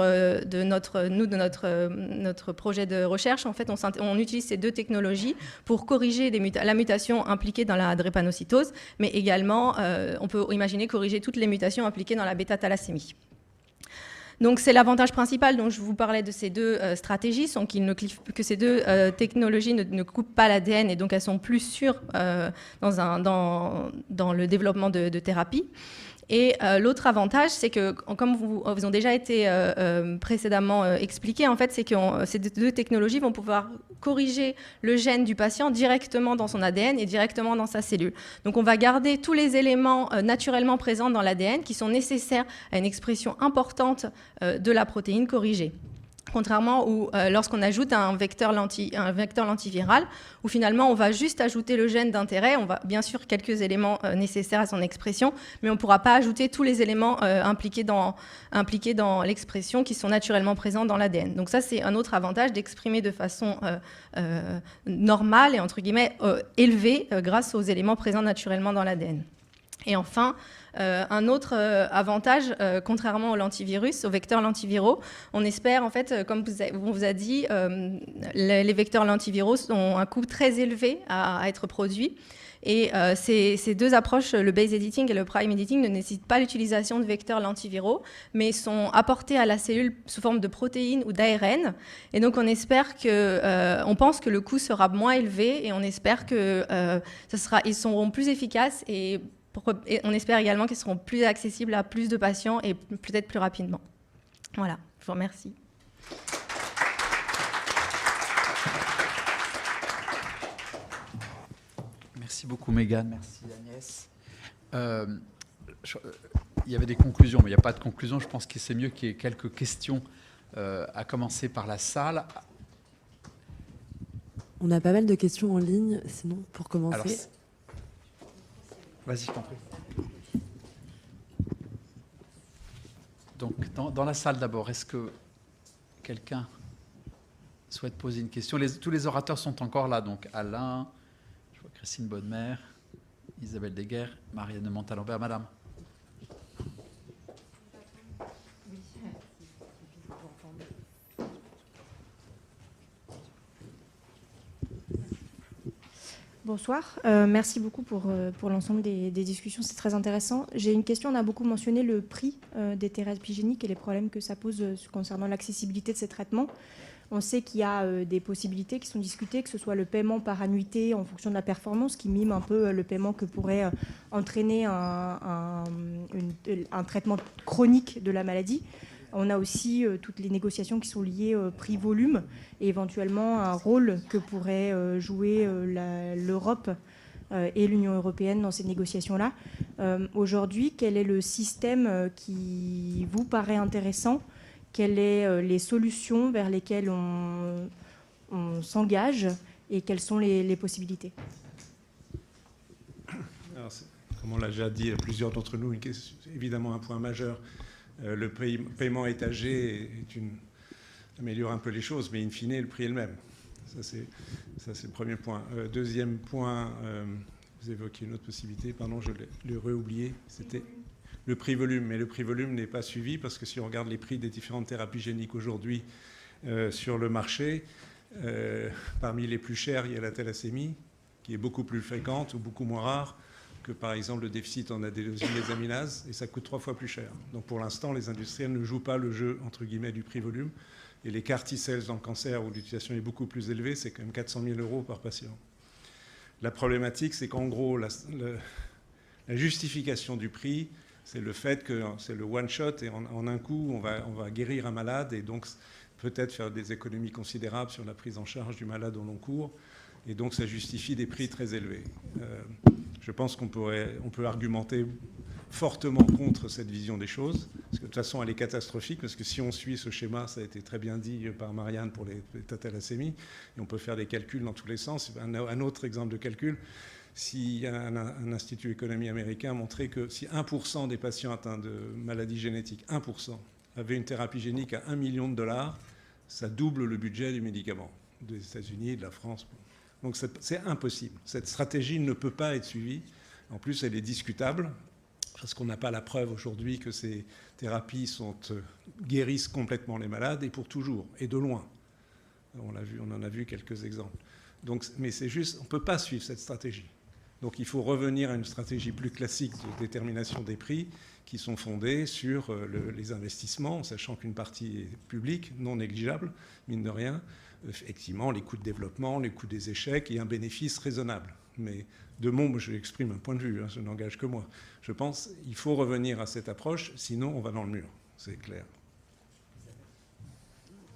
de notre projet de recherche, en fait, on utilise ces deux technologies pour corriger la mutation impliquée dans la drépanocytose, mais également, on peut imaginer corriger toutes les mutations impliquées dans la bêta-thalassémie. Donc c'est l'avantage principal dont je vous parlais de ces deux stratégies, que ces deux technologies ne coupent pas l'ADN, et donc elles sont plus sûres dans le développement de thérapies. Et l'autre avantage, c'est que, comme vous ont déjà été précédemment expliqué, en fait, c'est que ces deux technologies vont pouvoir corriger le gène du patient directement dans son ADN et directement dans sa cellule. Donc on va garder tous les éléments naturellement présents dans l'ADN qui sont nécessaires à une expression importante de la protéine corrigée. Contrairement lorsqu'on ajoute un vecteur lentiviral, où finalement on va juste ajouter le gène d'intérêt, on va bien sûr quelques éléments nécessaires à son expression, mais on ne pourra pas ajouter tous les éléments impliqués dans l'expression qui sont naturellement présents dans l'ADN. Donc ça, c'est un autre avantage d'exprimer de façon normale et entre guillemets élevée grâce aux éléments présents naturellement dans l'ADN. Et enfin, un autre avantage, contrairement aux lentivirus, aux vecteurs lentiviraux, on espère, en fait, comme on vous a dit, les vecteurs lentiviraux ont un coût très élevé à être produits. Et ces deux approches, le base editing et le prime editing, ne nécessitent pas l'utilisation de vecteurs lentiviraux, mais sont apportés à la cellule sous forme de protéines ou d'ARN. Et donc on espère on pense que le coût sera moins élevé, et on espère qu'ils seront plus efficaces, et on espère également qu'ils seront plus accessibles à plus de patients et peut-être plus rapidement. Voilà, je vous remercie. Merci beaucoup, Mégane. Merci, Agnès. Il y avait des conclusions, mais il n'y a pas de conclusion. Je pense que c'est mieux qu'il y ait quelques questions, à commencer par la salle. On a pas mal de questions en ligne, sinon, pour commencer. Alors, vas-y, je t'en prie. Donc, dans la salle d'abord, est-ce que quelqu'un souhaite poser une question? Tous les orateurs sont encore là, donc Alain, je vois Christine Bonnemère, Isabelle Deguerre, Marianne Montalembert. Madame. Bonsoir, merci beaucoup pour l'ensemble des discussions, c'est très intéressant. J'ai une question, on a beaucoup mentionné le prix des thérapies géniques et les problèmes que ça pose concernant l'accessibilité de ces traitements. On sait qu'il y a des possibilités qui sont discutées, que ce soit le paiement par annuité en fonction de la performance, qui mime un peu le paiement que pourrait entraîner un traitement chronique de la maladie. On a aussi toutes les négociations qui sont liées prix-volume et éventuellement un rôle que pourrait jouer l'Europe et l'Union européenne dans ces négociations-là. Aujourd'hui, quel est le système qui vous paraît intéressant? Quelles sont les solutions vers lesquelles on s'engage et quelles sont les possibilités? Alors, comme on l'a déjà dit à plusieurs d'entre nous, c'est évidemment un point majeur. Le paiement étagé améliore un peu les choses, mais in fine, le prix est le même. Ça, c'est le premier point. Deuxième point, vous évoquiez une autre possibilité. Pardon, je l'ai oublié. C'était le prix volume. Mais le prix volume n'est pas suivi parce que si on regarde les prix des différentes thérapies géniques aujourd'hui sur le marché, parmi les plus chers, il y a la thalassémie, qui est beaucoup plus fréquente ou beaucoup moins rare que par exemple le déficit en adénosine des aminases, et ça coûte 3 fois plus cher. Donc pour l'instant, les industriels ne jouent pas le jeu, entre guillemets, du prix volume. Et l'écart T-cells dans le cancer, où l'utilisation est beaucoup plus élevée, c'est quand même 400 000 € par patient. La problématique, c'est qu'en gros, la justification du prix, c'est le fait que c'est le one-shot, et en un coup, on va guérir un malade, et donc peut-être faire des économies considérables sur la prise en charge du malade au long cours. Et donc, ça justifie des prix très élevés. Je pense qu'on peut argumenter fortement contre cette vision des choses, parce que de toute façon, elle est catastrophique, parce que si on suit ce schéma, ça a été très bien dit par Marianne pour les thalassémies, et on peut faire des calculs dans tous les sens. Un autre exemple de calcul, si un institut d'économie américain a montré que si 1% des patients atteints de maladies génétiques, 1%, avaient une thérapie génique à $1 million, ça double le budget du médicament des États-Unis, de la France. Donc c'est impossible. Cette stratégie ne peut pas être suivie. En plus, elle est discutable, parce qu'on n'a pas la preuve aujourd'hui que ces thérapies guérissent complètement les malades, et pour toujours, et de loin. On en a vu quelques exemples. Donc, mais c'est juste, on ne peut pas suivre cette stratégie. Donc il faut revenir à une stratégie plus classique de détermination des prix, qui sont fondés sur les investissements, sachant qu'une partie est publique, non négligeable, mine de rien, effectivement, les coûts de développement, les coûts des échecs et un bénéfice raisonnable. Mais j'exprime un point de vue, je n'engage que moi. Je pense qu'il faut revenir à cette approche, sinon on va dans le mur, c'est clair.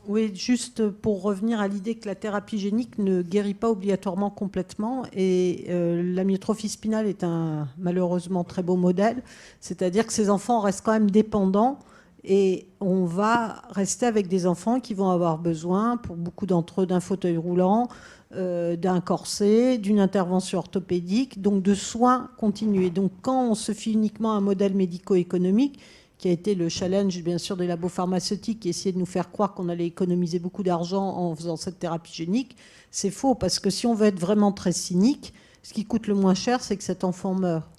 Oui, juste pour revenir à l'idée que la thérapie génique ne guérit pas obligatoirement complètement, et l'amyotrophie spinale est un malheureusement très beau modèle, c'est-à-dire que ces enfants restent quand même dépendants, et on va rester avec des enfants qui vont avoir besoin, pour beaucoup d'entre eux, d'un fauteuil roulant, d'un corset, d'une intervention orthopédique, donc de soins continués. Donc quand on se fie uniquement à un modèle médico-économique, qui a été le challenge, bien sûr, des labos pharmaceutiques, qui essayaient de nous faire croire qu'on allait économiser beaucoup d'argent en faisant cette thérapie génique, c'est faux, parce que si on veut être vraiment très cynique, ce qui coûte le moins cher, c'est que cet enfant meurt.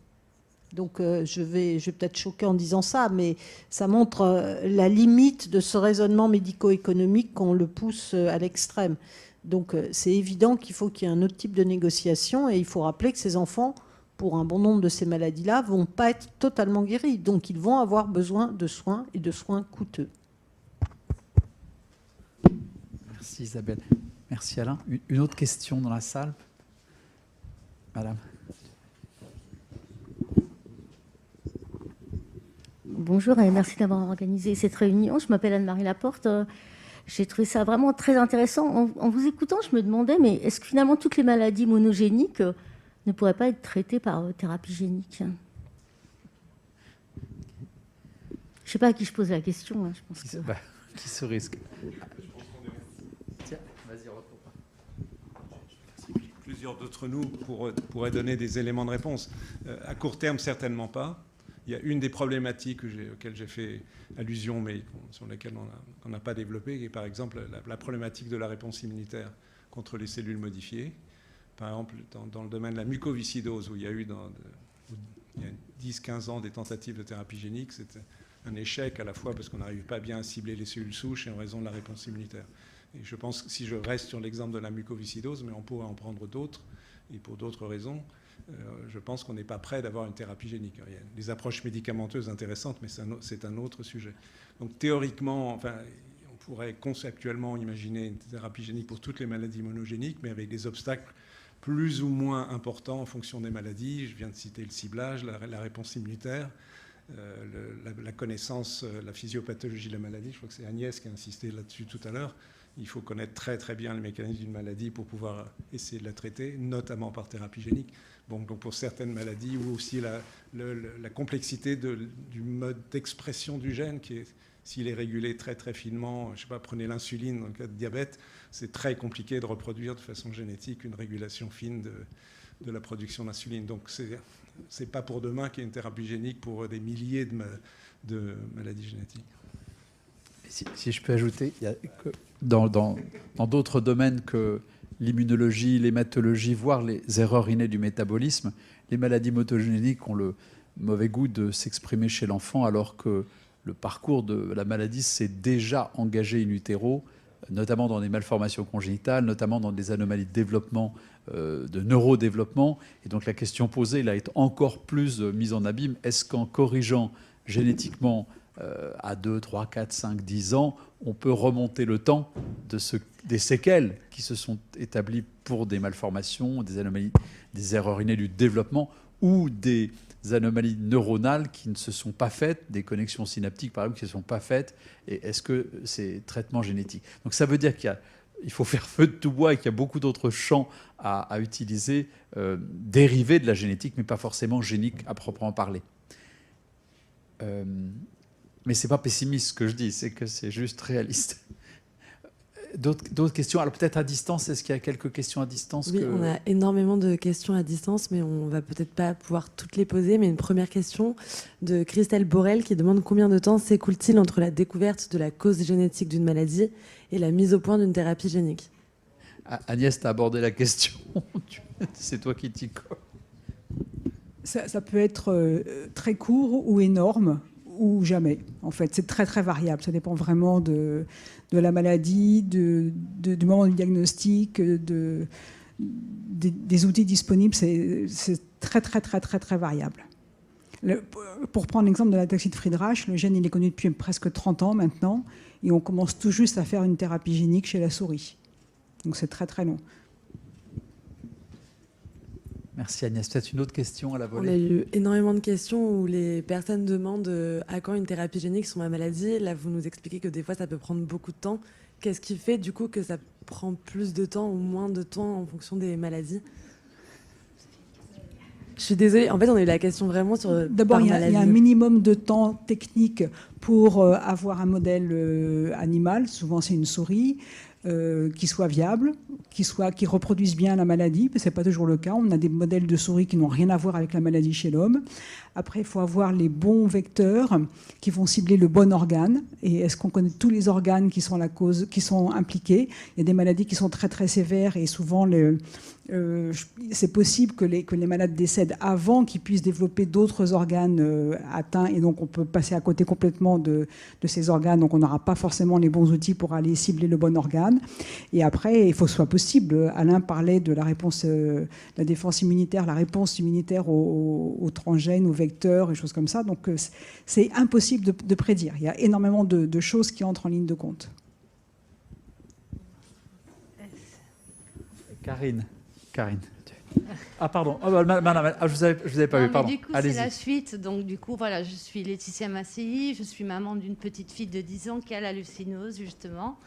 Donc je vais peut-être choquer en disant ça, mais ça montre la limite de ce raisonnement médico-économique quand on le pousse à l'extrême. Donc c'est évident qu'il faut qu'il y ait un autre type de négociation, et il faut rappeler que ces enfants, pour un bon nombre de ces maladies-là, ne vont pas être totalement guéris. Donc ils vont avoir besoin de soins, et de soins coûteux. Merci Isabelle. Merci Alain. Une autre question dans la salle, madame. Bonjour et merci d'avoir organisé cette réunion. Je m'appelle Anne-Marie Laporte. J'ai trouvé ça vraiment très intéressant. En vous écoutant, je me demandais, mais est-ce que finalement toutes les maladies monogéniques ne pourraient pas être traitées par thérapie génique? Je ne sais pas à qui je pose la question. Je pense que... Qui se risque? Tiens, vas-y, retourne. Plusieurs d'entre nous pourraient donner des éléments de réponse. À court terme, certainement pas. Il y a une des problématiques auxquelles j'ai fait allusion, mais sur lesquelles on n'a pas développé, qui est par exemple la problématique de la réponse immunitaire contre les cellules modifiées. Par exemple, dans le domaine de la mucoviscidose, où il y a eu il y a 10-15 ans des tentatives de thérapie génique, c'était un échec à la fois parce qu'on n'arrive pas bien à cibler les cellules souches et en raison de la réponse immunitaire. Et je pense que si je reste sur l'exemple de la mucoviscidose, mais on pourrait en prendre d'autres, et pour d'autres raisons, je pense qu'on n'est pas prêt d'avoir une thérapie génique. Il y a des approches médicamenteuses intéressantes, mais c'est un autre sujet. Donc théoriquement, enfin, on pourrait conceptuellement imaginer une thérapie génique pour toutes les maladies monogéniques, mais avec des obstacles plus ou moins importants en fonction des maladies. Je viens de citer le ciblage, la réponse immunitaire, la connaissance, la physiopathologie de la maladie. Je crois que c'est Agnès qui a insisté là-dessus tout à l'heure. Il faut connaître très très bien le mécanisme d'une maladie pour pouvoir essayer de la traiter, notamment par thérapie génique. Donc pour certaines maladies, ou aussi la complexité du mode d'expression du gène, qui est, s'il est régulé très très finement, je ne sais pas, prenez l'insuline dans le cas de diabète, c'est très compliqué de reproduire de façon génétique une régulation fine de la production d'insuline. Donc c'est pas pour demain qu'il y ait une thérapie génique pour des milliers de maladies génétiques. Si je peux ajouter, il y a dans d'autres domaines que l'immunologie, l'hématologie, voire les erreurs innées du métabolisme, les maladies monogéniques ont le mauvais goût de s'exprimer chez l'enfant alors que le parcours de la maladie s'est déjà engagé in utero, notamment dans des malformations congénitales, notamment dans des anomalies de développement, de neurodéveloppement. Et donc la question posée là est encore plus mise en abîme. Est-ce qu'en corrigeant génétiquement à 2, 3, 4, 5, 10 ans, on peut remonter le temps des séquelles qui se sont établies pour des malformations, des anomalies, des erreurs innées du développement ou des anomalies neuronales qui ne se sont pas faites, des connexions synaptiques par exemple qui ne se sont pas faites, et est-ce que c'est traitement génétique? Donc ça veut dire qu'il faut faire feu de tout bois et qu'il y a beaucoup d'autres champs à utiliser, dérivés de la génétique, mais pas forcément géniques à proprement parler. Mais ce n'est pas pessimiste ce que je dis, c'est que c'est juste réaliste. D'autres questions? Alors peut-être à distance, est-ce qu'il y a quelques questions à distance? Oui, on a énormément de questions à distance, mais on va peut-être pas pouvoir toutes les poser. Mais une première question de Christelle Borel qui demande combien de temps s'écoule-t-il entre la découverte de la cause génétique d'une maladie et la mise au point d'une thérapie génique? Agnès, tu as abordé la question. C'est toi qui t'y colles. Ça peut être très court ou énorme, ou jamais. En fait, c'est très très variable. Ça dépend vraiment de la maladie, du moment du diagnostic, des outils disponibles. C'est très très très très très variable. Pour prendre l'exemple de l'ataxie de Friedreich, le gène il est connu depuis presque 30 ans maintenant, et on commence tout juste à faire une thérapie génique chez la souris. Donc c'est très très long. Merci Agnès. Peut-être une autre question à la volée. On a eu énormément de questions où les personnes demandent à quand une thérapie génique sur ma maladie. Là, vous nous expliquez que des fois, ça peut prendre beaucoup de temps. Qu'est-ce qui fait du coup que ça prend plus de temps ou moins de temps en fonction des maladies? Je suis désolée. En fait, on a eu la question vraiment sur... D'abord, il y a un minimum de temps technique pour avoir un modèle animal. Souvent, c'est une souris. Qui soit viable, qui reproduisent bien la maladie, mais ce n'est pas toujours le cas. On a des modèles de souris qui n'ont rien à voir avec la maladie chez l'homme. Après, il faut avoir les bons vecteurs qui vont cibler le bon organe. Et est-ce qu'on connaît tous les organes qui sont la cause, qui sont impliqués? Il y a des maladies qui sont très très sévères et souvent c'est possible que les malades décèdent avant qu'ils puissent développer d'autres organes atteints, et donc on peut passer à côté complètement de ces organes, donc on n'aura pas forcément les bons outils pour aller cibler le bon organe. Et après, il faut que ce soit possible. Alain parlait de la réponse, la défense immunitaire, la réponse immunitaire aux transgènes, aux vecteurs et choses comme ça. Donc c'est impossible de prédire. Il y a énormément de choses qui entrent en ligne de compte. Karine. Ah pardon, je vous avais pas vu, pardon. Du coup, c'est la suite. Donc du coup, voilà, je suis Laetitia Massey, je suis maman d'une petite fille de 10 ans qui a l'hallucinose, justement.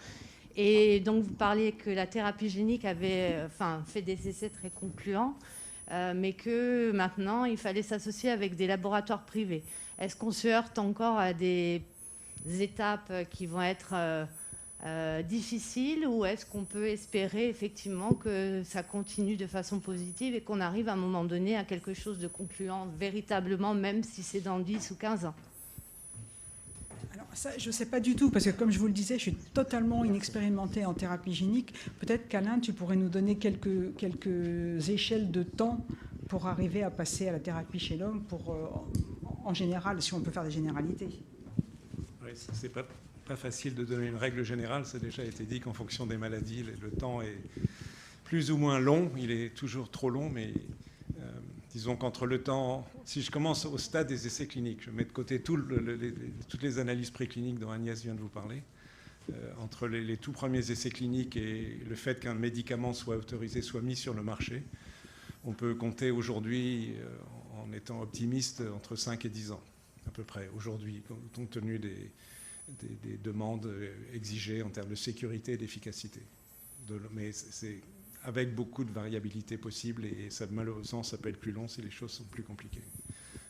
Et donc vous parliez que la thérapie génique avait fait des essais très concluants, mais que maintenant, il fallait s'associer avec des laboratoires privés. Est-ce qu'on se heurte encore à des étapes qui vont être... difficile, ou est-ce qu'on peut espérer effectivement que ça continue de façon positive et qu'on arrive à un moment donné à quelque chose de concluant véritablement, même si c'est dans 10 ou 15 ans? Alors ça, je ne sais pas du tout, parce que comme je vous le disais, je suis totalement inexpérimentée en thérapie génique. Peut-être qu'Alain, tu pourrais nous donner quelques échelles de temps pour arriver à passer à la thérapie chez l'homme, en général, si on peut faire des généralités. Oui, c'est pas facile de donner une règle générale. Ça a déjà été dit qu'en fonction des maladies, le temps est plus ou moins long. Il est toujours trop long, mais disons qu'entre le temps... Si je commence au stade des essais cliniques, je mets de côté toutes les analyses précliniques dont Agnès vient de vous parler. Entre les tout premiers essais cliniques et le fait qu'un médicament soit autorisé, soit mis sur le marché, on peut compter aujourd'hui, en étant optimiste, entre 5 et 10 ans, à peu près, aujourd'hui, compte tenu des demandes exigées en termes de sécurité et d'efficacité. Mais c'est avec beaucoup de variabilité possible, et ça, malheureusement, ça peut être plus long si les choses sont plus compliquées.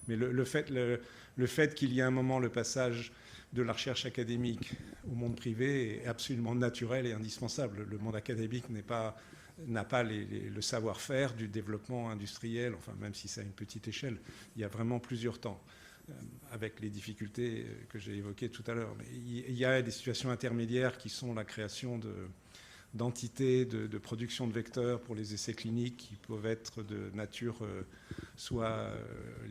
Mais le fait qu'il y ait un moment le passage de la recherche académique au monde privé est absolument naturel et indispensable. Le monde académique n'a pas le savoir-faire du développement industriel, enfin même si c'est à une petite échelle. Il y a vraiment plusieurs temps, avec les difficultés que j'ai évoquées tout à l'heure. Mais il y a des situations intermédiaires qui sont la création d'entités de production de vecteurs pour les essais cliniques qui peuvent être de nature soit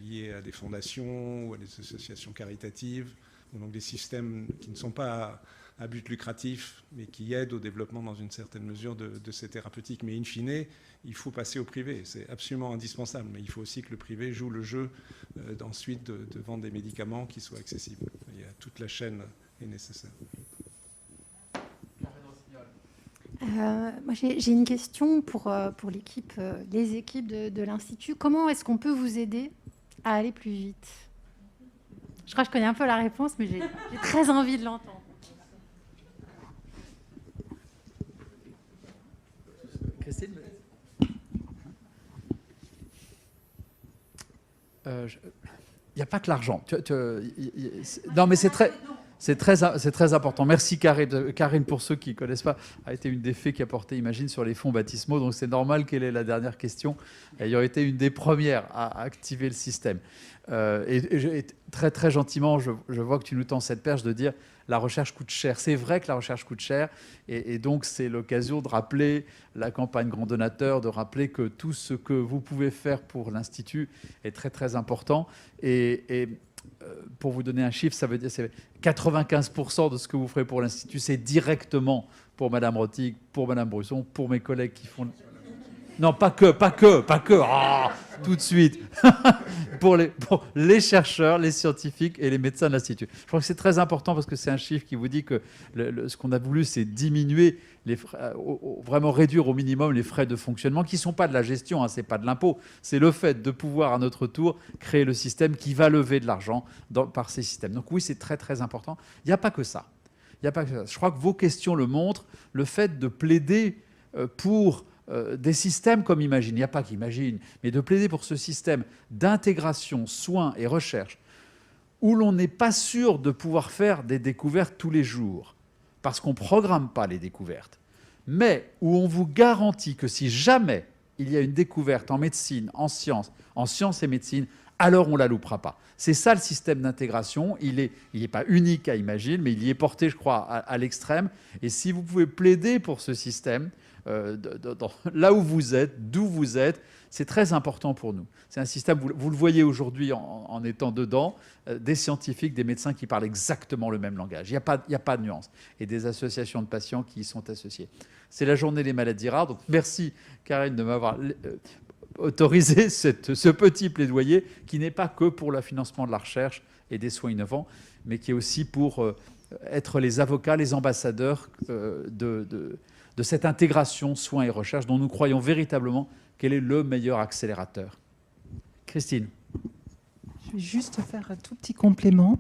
liés à des fondations ou à des associations caritatives, ou donc des systèmes qui ne sont pas à but lucratif, mais qui aident au développement dans une certaine mesure de ces thérapeutiques. Mais in fine, il faut passer au privé. C'est absolument indispensable. Mais il faut aussi que le privé joue le jeu d'ensuite de vendre des médicaments qui soient accessibles. Toute la chaîne est nécessaire. Moi, j'ai une question pour l'équipe, les équipes de l'Institut. Comment est-ce qu'on peut vous aider à aller plus vite? Je crois que je connais un peu la réponse, mais j'ai très envie de l'entendre. Christine, il n'y a pas que l'argent. Non, mais c'est très important. Merci Karine, pour ceux qui ne connaissent pas, a été une des fées qui a porté Imagine sur les fonds baptismaux. Donc c'est normal qu'elle ait la dernière question. Elle aurait été une des premières à activer le système. Et très très gentiment, je vois que tu nous tends cette perche de dire la recherche coûte cher. C'est vrai que la recherche coûte cher. Et donc c'est l'occasion de rappeler la campagne Grand Donateur, de rappeler que tout ce que vous pouvez faire pour l'Institut est très très important. Et pour vous donner un chiffre, ça veut dire que 95% de ce que vous ferez pour l'Institut, c'est directement pour Madame Rotig, pour Madame Brusson, pour mes collègues qui font... Non, pas que. Ah, tout de suite. pour les chercheurs, les scientifiques et les médecins de l'Institut. Je crois que c'est très important parce que c'est un chiffre qui vous dit que ce qu'on a voulu, c'est diminuer, vraiment réduire au minimum les frais de fonctionnement qui ne sont pas de la gestion, hein, ce n'est pas de l'impôt. C'est le fait de pouvoir, à notre tour, créer le système qui va lever de l'argent par ces systèmes. Donc oui, c'est très, très important. Il n'y a pas que ça. Je crois que vos questions le montrent, le fait de plaider pour... des systèmes comme Imagine, il n'y a pas qu'Imagine, mais de plaider pour ce système d'intégration, soins et recherche, où l'on n'est pas sûr de pouvoir faire des découvertes tous les jours, parce qu'on ne programme pas les découvertes, mais où on vous garantit que si jamais il y a une découverte en médecine, en sciences et médecine, alors on ne la loupera pas. C'est ça le système d'intégration. Il n'est pas unique à Imagine, mais il y est porté, je crois, à l'extrême. Et si vous pouvez plaider pour ce système, là où vous êtes, d'où vous êtes, c'est très important pour nous. C'est un système, vous le voyez aujourd'hui en étant dedans, des scientifiques, des médecins qui parlent exactement le même langage. Il n'y a pas de nuance. Et des associations de patients qui y sont associées. C'est la journée des maladies rares. Donc merci Karine de m'avoir autorisé ce petit plaidoyer qui n'est pas que pour le financement de la recherche et des soins innovants, mais qui est aussi pour être les avocats, les ambassadeurs de cette intégration soins et recherche dont nous croyons véritablement qu'elle est le meilleur accélérateur. Christine. Je vais juste faire un tout petit complément.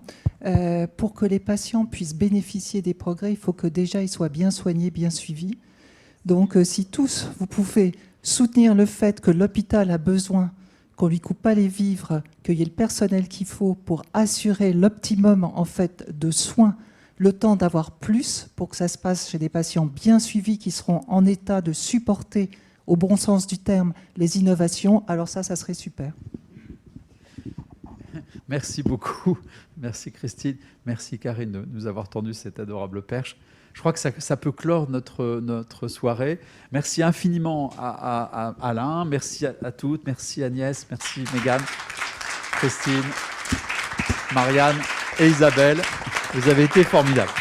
Pour que les patients puissent bénéficier des progrès, il faut que déjà ils soient bien soignés, bien suivis. Donc si tous, vous pouvez soutenir le fait que l'hôpital a besoin qu'on ne lui coupe pas les vivres, qu'il y ait le personnel qu'il faut pour assurer l'optimum en fait, de soins, le temps d'avoir plus pour que ça se passe chez des patients bien suivis qui seront en état de supporter, au bon sens du terme, les innovations, alors ça serait super. Merci beaucoup. Merci Christine. Merci Karine de nous avoir tendu cette adorable perche. Je crois que ça peut clore notre soirée. Merci infiniment à Alain, merci à toutes, merci Agnès, merci Mégane, Christine, Marianne et Isabelle. Vous avez été formidables.